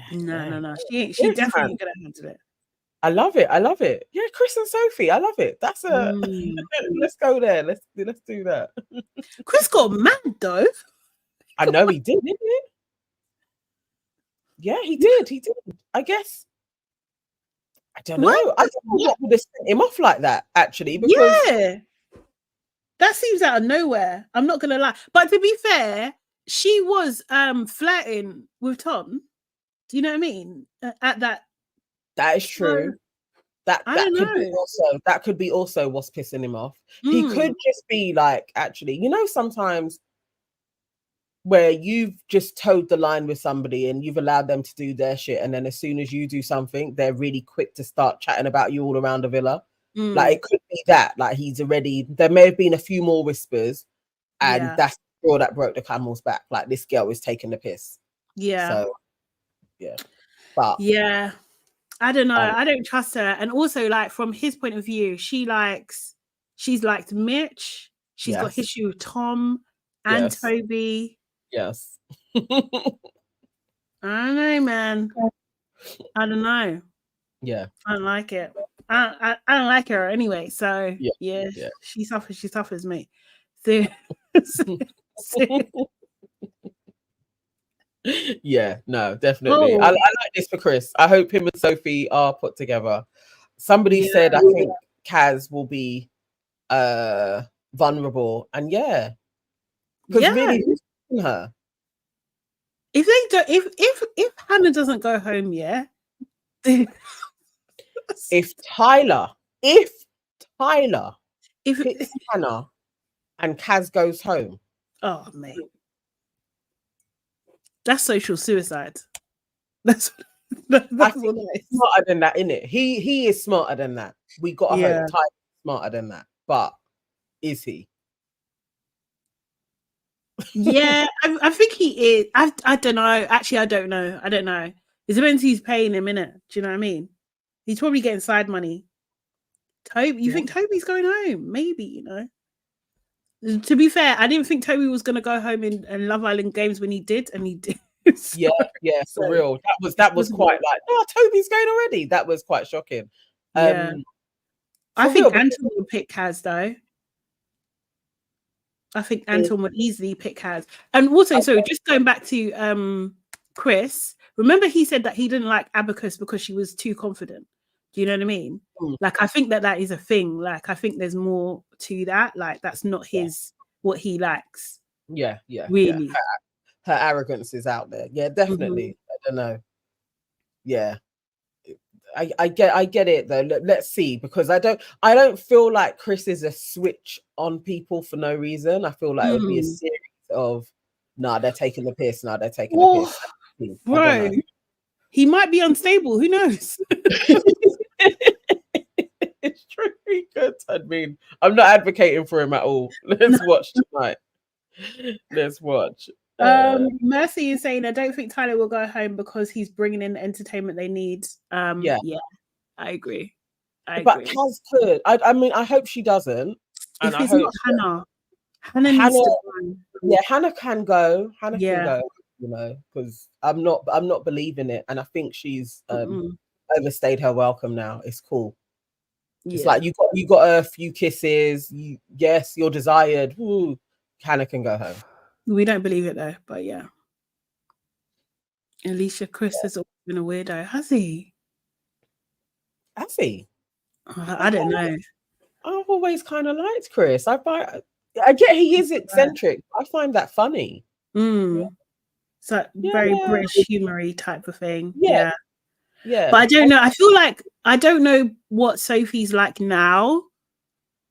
definitely gonna handle it. I love it. Yeah, Chris and Sophie, I love it. That's a let's go there. Let's do that. Chris got mad though. I know he did, didn't he? Yeah, he did. He did. I guess. I don't know. What? I don't know what would have sent him off like that, actually, because Yeah. That seems out of nowhere. I'm not gonna lie. But to be fair, she was flirting with Tom. Do you know what I mean? At that. that is true. That I don't could be know. also what's pissing him off. He could just be like, actually, sometimes where you've just towed the line with somebody and you've allowed them to do their shit, and then as soon as you do something, they're really quick to start chatting about you all around the villa. Like it could be that, like there may have been a few more whispers, and that's the straw that broke the camel's back. Like this girl is taking the piss. Yeah. So yeah. But yeah. I don't know. I don't trust her. And also, like, from his point of view, she's liked Mitch. She's got history with Tom and Toby. Yes. I don't know, man. I don't know. Yeah. I don't like it. I don't like her anyway. So yeah. She suffers me. So, yeah, no, definitely. I like this for Chris. I hope him and Sophie are put together. Somebody said I think Kaz will be vulnerable, and because really her. If they don't, if Hannah doesn't go home, if Tyler hits Hannah and Kaz goes home, oh mate, that's social suicide. That's what he's smarter than that, innit? He is smarter than that. We got to hope Tyler's smarter than that, but is he? Yeah, I think he is. I don't know. Actually, I don't know. It depends who's paying him, innit? Do you know what I mean? He's probably getting side money. Toby, you think Toby's going home? Maybe, To be fair, I didn't think Toby was going to go home in Love Island Games when he did, and he did. So, for real. That was quite like, oh, Toby's going already. That was quite shocking. Yeah. I think Anton would pick Kaz, though. I think Anton would easily pick Kaz. And also, so just going back to Chris, remember he said that he didn't like Abacus because she was too confident. Do you know what I mean? Like, I think that is a thing. Like, I think there's more to that. Like, that's not what he likes. Yeah. Really. Yeah. Her arrogance is out there. Yeah, definitely. I don't know. Yeah. I get it though. Let's see, because I don't feel like Chris is a switch on people for no reason. I feel like it would be a series of they're taking the piss, they're taking the piss. Bro, he might be unstable. Who knows? It's true. He could. I mean, I'm not advocating for him at all. Let's watch tonight. Let's watch. Mercy is saying, I don't think Tyler will go home because he's bringing in the entertainment they need. Yeah, I agree. But Kaz could. I mean, I hope she doesn't. And I hope not Hannah needs to go. Yeah, Hannah can go. Hannah can go. Because I'm not believing it, and I think she's overstayed her welcome now. It's cool. It's like you got a few kisses. You're desired. Ooh, Hannah can go home. We don't believe it though, but yeah. Alicia Chris has always been a weirdo, has he? Has he? I don't know. I've always kind of liked Chris. I get he is eccentric. I find that funny. It's like very British humor-y type of thing. Yeah. But I don't know. I feel like I don't know what Sophie's like now.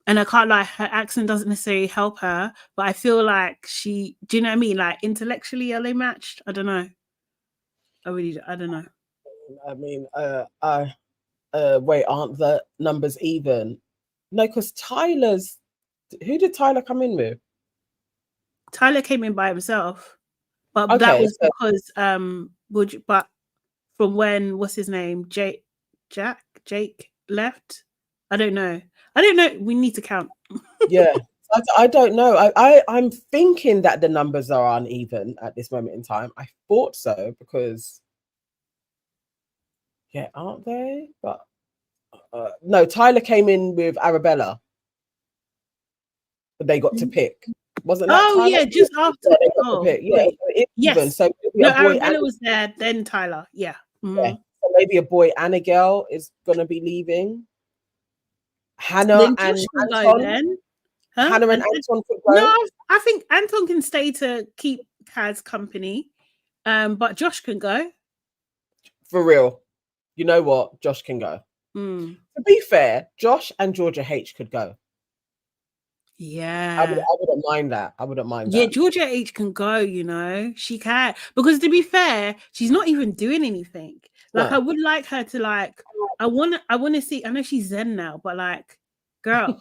And I can't lie, her accent doesn't necessarily help her, but I feel like do you know what I mean? Like intellectually, are they matched? I don't know. I don't know. I mean, wait, aren't the numbers even? No, because who did Tyler come in with? Tyler came in by himself, but that was because but from when what's his name, Jake left. I don't know. We need to count. Yeah, I don't know. I'm thinking that the numbers are uneven at this moment in time. I thought so because, aren't they? But no, Tyler came in with Arabella. But they got to pick. Wasn't that? Oh Tyler? yeah, just after. Yeah, they got the Oh, pick. Yeah, wait. so it's Yes. even. So maybe No, a boy Arabella and was there, then Tyler. Yeah. Mhm. yeah. So maybe a boy and a girl is gonna be leaving. Hannah Then and Josh can go Anton. then. Huh? Hannah and And then- Anton could go. No, I think Anton can stay to keep Kaz company. But Josh can go. For real. You know what? Josh can go. Mm. To be fair, Josh and Georgia H could go. Yeah. I wouldn't mind that. I wouldn't mind Yeah, that. Georgia H can go, you know. She can. Because to be fair, she's not even doing anything. Like No. I would like her to like I wanna see, I know she's Zen now, but like, girl.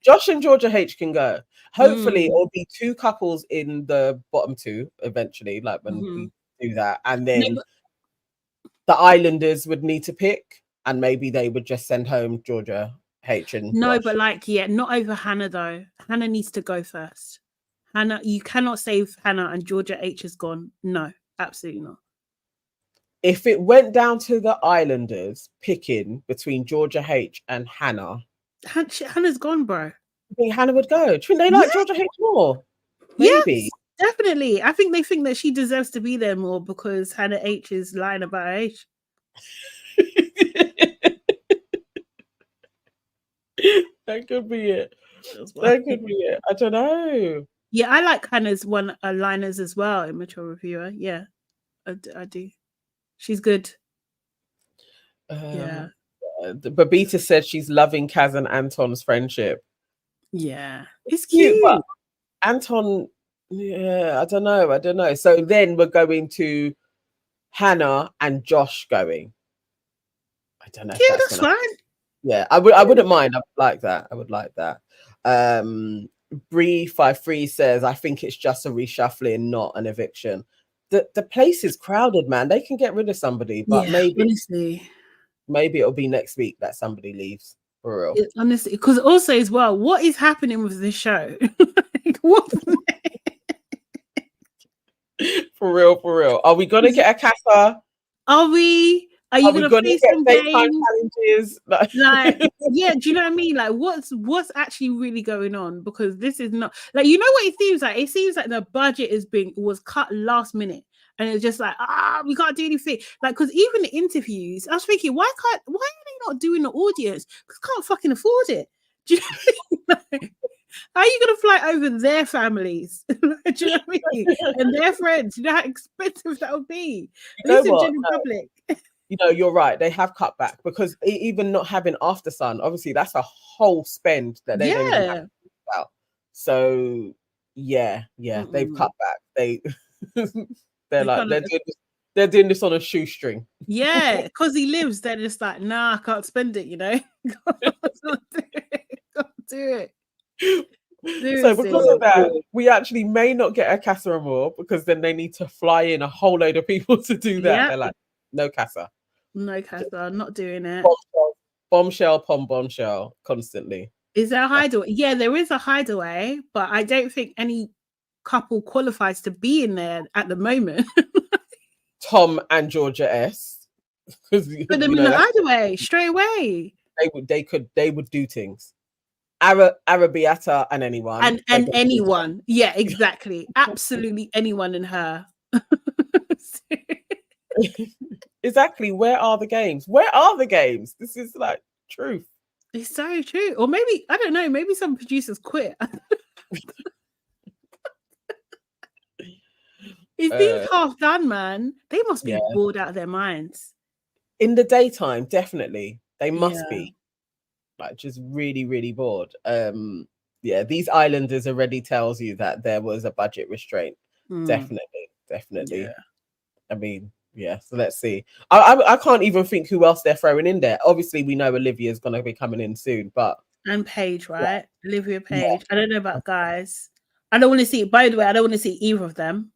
Josh and Georgia H can go. Hopefully, Mm. it'll be two couples in the bottom two eventually, like when we do that. And then the Islanders would need to pick, and maybe they would just send home Georgia H and No, Josh. but like, yeah, not over Hannah though. Hannah needs to go first. Hannah, you cannot save Hannah and Georgia H is gone. No, absolutely not. If it went down to the Islanders picking between Georgia H and Hannah, Hannah's gone, bro. I think Hannah would go. Do you think they like Georgia H more? Maybe. Yes, definitely. I think they think that she deserves to be there more because Hannah H is lying about her age. That could be it. That could be it. I don't know. Yeah, I like Hannah's liners as well, Immature Reviewer. Yeah, I do. She's good. Yeah. Babita said she's loving Kaz and Anton's friendship. Yeah, it's cute. But Anton, yeah, I don't know. So then we're going to Hannah and Josh going. I don't know. Yeah, that's fine. Yeah, I wouldn't mind. I would like that. Bree53 says, I think it's just a reshuffling, not an eviction. The place is crowded, man. They can get rid of somebody, but maybe it'll be next week that somebody leaves. For real. Honestly, because also as well, what is happening with this show? What? For real. Are we gonna get a Casa? Are we? Are you gonna play some daytime games? challenges? Like, yeah, do you know what I mean? Like, what's actually really going on? Because this is not like, you know what it seems like? It seems like the budget was cut last minute, and it's just like, we can't do anything. Like, because even the interviews, I was thinking, why are they not doing the audience? Because can't fucking afford it. Do you know what I mean? Like, how are you gonna fly over their families? Do you know what I mean? And their friends? You know how expensive that would be. You know This is what? general public. You know, you're right. They have cut back because even not having After Sun, obviously, that's a whole spend that they don't even have to think about. So, yeah, they've cut back. They're doing this on a shoestring. Yeah, because he lives, they're just like, nah, I can't spend it, you know. Can't do it. So because of that, we actually may not get a Casa more because then they need to fly in a whole load of people to do that. Yep. They're like, no Casa. No Casa, not doing it. Bombshell upon bombshell constantly. Is there a hideaway? Yeah, there is a hideaway, but I don't think any couple qualifies to be in there at the moment. Tom and Georgia S. Put them in the hideaway straight away. They would do things. Arabiata and anyone. And anyone. Yeah, exactly. Absolutely anyone in her. Exactly. Where are the games? Where are the games? This is like truth. It's so true. Or maybe, I don't know, maybe some producers quit. It's been half done, man. They must be bored out of their minds. In the daytime, definitely. They must be. Like, just really, really bored. These Islanders already tells you that there was a budget restraint. Definitely. Yeah. I mean, yeah, so let's see. I can't even think who else they're throwing in there. Obviously, we know Olivia's going to be coming in soon, but... And Paige, right? Yeah. Olivia Paige. Yeah. I don't know about guys. I don't want to see... By the way, I don't want to see either of them.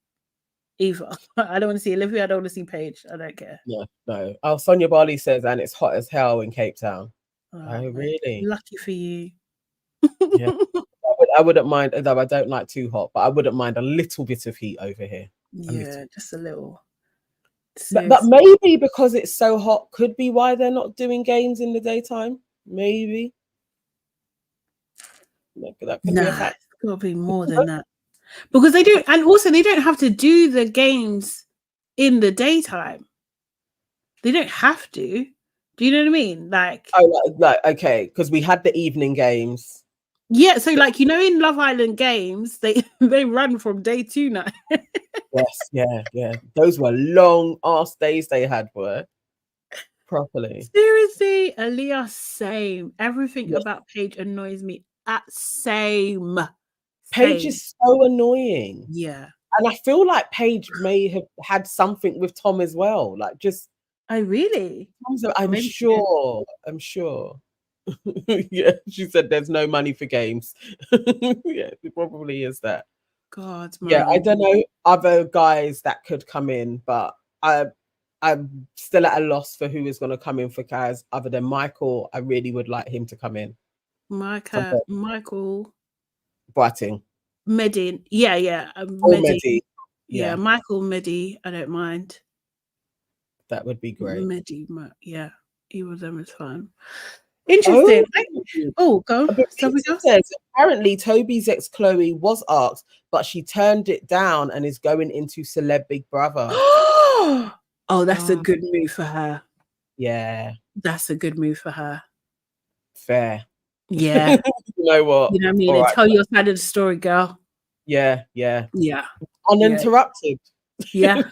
Either. I don't want to see Olivia. I don't want to see Paige. I don't care. No. Oh, Sonia Barley says, and it's hot as hell in Cape Town. Oh, really? Lucky for you. Yeah. I wouldn't mind, though I don't like too hot, but I wouldn't mind a little bit of heat over here. Just a little. But maybe because it's so hot could be why they're not doing games in the daytime. Maybe. That could be a fact. Got to be more than that. Because they don't, and also they don't have to do the games in the daytime. They don't have to. Do you know what I mean? Like, Okay, because we had the evening games. yeah. So, like, you know, in Love Island games, they run from day to night. Yes, yeah. Those were long ass days they had, were properly. Seriously, Aaliyah, same. Everything Yes. about Paige annoys me. Same. Paige is so annoying. Yeah. And I feel like Paige may have had something with Tom as well. Like, just. Oh, really? I'm sure. Yeah, she said there's no money for games. Yeah, it probably is that. God, man. Yeah, I don't know other guys that could come in, but I'm still at a loss for who is going to come in for Kaz other than Michael. I really would like him to come in. Michael Brighting. Medin. Yeah. Medi. Yeah, Michael Medi. I don't mind. That would be great. Medi, yeah. Either of them is fine. Interesting. Go. Says, apparently Toby's ex Chloe was asked, but she turned it down and is going into Celeb Big Brother. Oh, that's a good move for her. Yeah. That's a good move for her. Fair. Yeah. You know what? You know what I mean? And tell your side of the story, girl. Yeah. Uninterrupted. Yeah.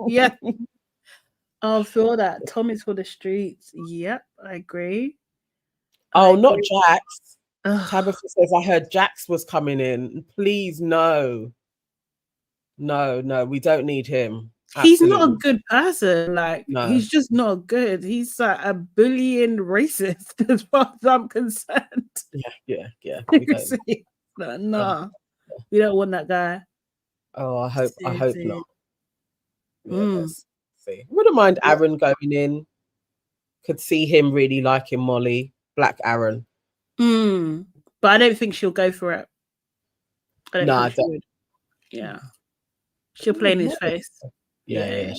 Yeah. I feel that. Tom is for the streets. Yep, I agree. Not Jax. Tabitha says, I heard Jax was coming in. Please, no. No, we don't need him. He's not a good person. Like, No. he's just not good. He's like a bullying racist as far as I'm concerned. Yeah. Nah, we don't want that guy. Oh, I hope not. Yeah, see. Wouldn't mind Aaron going in. Could see him really liking Molly. Black Aaron. But I don't think she'll go for it. I don't. Yeah. She'll play in his face. Yeah.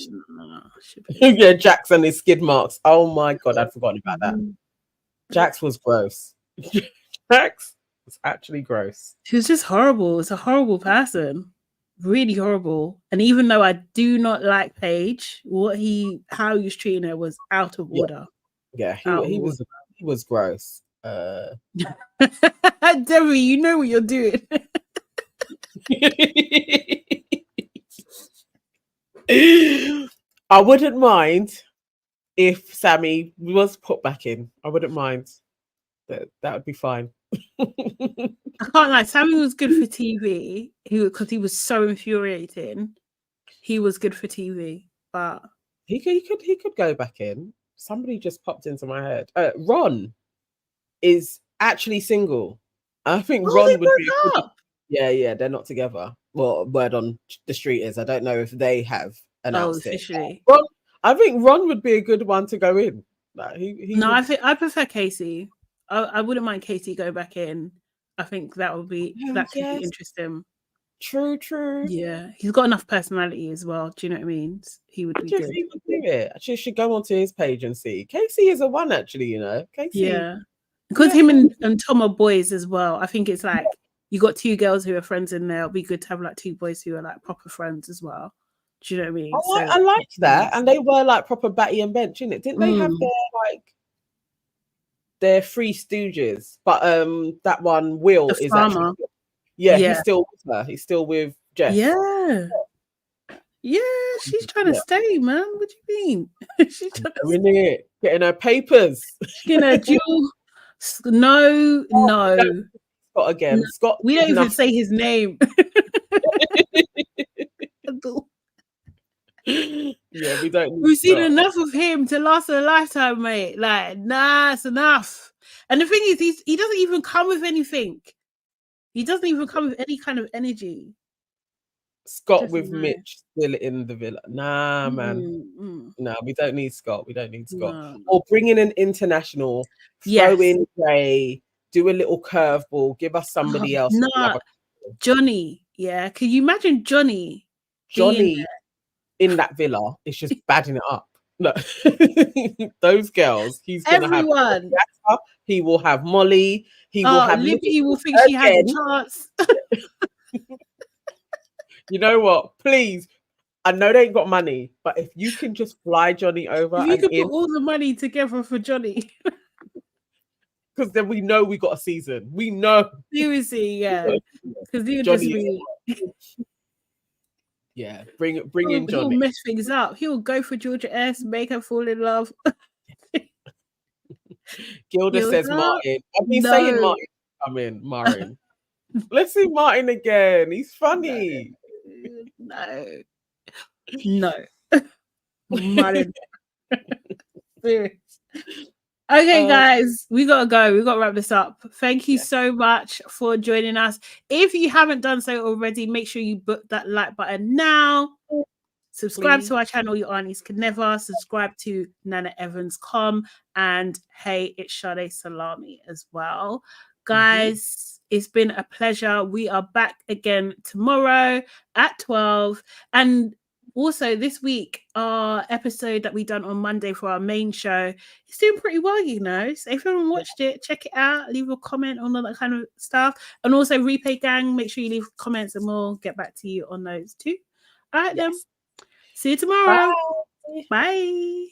Yeah, Jax and his skid marks. Oh my God, I'd forgotten about that. Jax was gross. Jax was actually gross. He was just horrible. It's a horrible person. Really horrible. And even though I do not like Paige, how he was treating her was out of order. Yeah, he was gross. Debbie, you know what you're doing. I wouldn't mind if Sammy was put back in. I wouldn't mind. That would be fine. I can't lie. Sammy was good for TV because he was so infuriating. He was good for TV, but he could go back in. Somebody just popped into my head. Ron is actually single. I think Ron would be. Yeah, they're not together. Well, word on the street is I don't know if they have announced officially. Ron, I think Ron would be a good one to go in. Like, I prefer Casey. I wouldn't mind Casey go back in. I think that would be could be interesting. True. Yeah, he's got enough personality as well. Do you know what I mean? He would be good. He would do it. Actually, should go onto his page and see. Casey is a one, actually. You know, Casey. Yeah, because him and Tom are boys as well. I think it's like you got two girls who are friends in there. It'll be good to have like two boys who are like proper friends as well. Do you know what I mean? I like that, and they were like proper Batty and Bench, innit? Didn't they have their Three Stooges? But that one Will is farmer. Actually, he's still with her. He's still with Jess. Yeah, she's trying to stay, man. What do you mean? She's trying to getting her papers. Getting her dual. No. Scott again. No. Scott. We don't even say his name. Yeah, we don't. We've seen enough of him to last a lifetime, mate. Like, nah, it's enough. And the thing is, he doesn't even come with anything. He doesn't even come with any kind of energy. Scott just with Mitch still in the villa. Nah, man. No, we don't need Scott. We don't need Scott. No. Or bring in an international, throw in Ray, do a little curveball, give us somebody else. No, Johnny. Yeah. Can you imagine Johnny in that villa? It's just badding it up. No, those girls. He's gonna Everyone. have. He will have Molly. He will have Liberty will think she had a chance. You know what? Please, I know they ain't got money, but if you can just fly Johnny over, If you and could put all the money together for Johnny, because then we know we got a season. We know. seriously, yeah, because he'll Johnny just be. Yeah, bring in He'll Johnny. mess things up. He'll go for Georgia S, make her fall in love. Gilda says Martin. I've been saying Martin. Come in, Martin. Let's see Martin again. He's funny. No. Martin. Okay, guys, we gotta go. We gotta wrap this up. Thank you so much for joining us. If you haven't done so already, make sure you book that like button now. Subscribe to our channel, Your Aunties Can Never. Subscribe to Nana Evans and Hey, it's Sade Salami as well. Guys, it's been a pleasure. We are back again tomorrow at 12. And also this week, our episode that we done on Monday for our main show is doing pretty well, you know. So if you haven't watched it, check it out. Leave a comment on all that kind of stuff. And also Replay Gang, make sure you leave comments and we'll get back to you on those too. All right, then. See you tomorrow. Bye.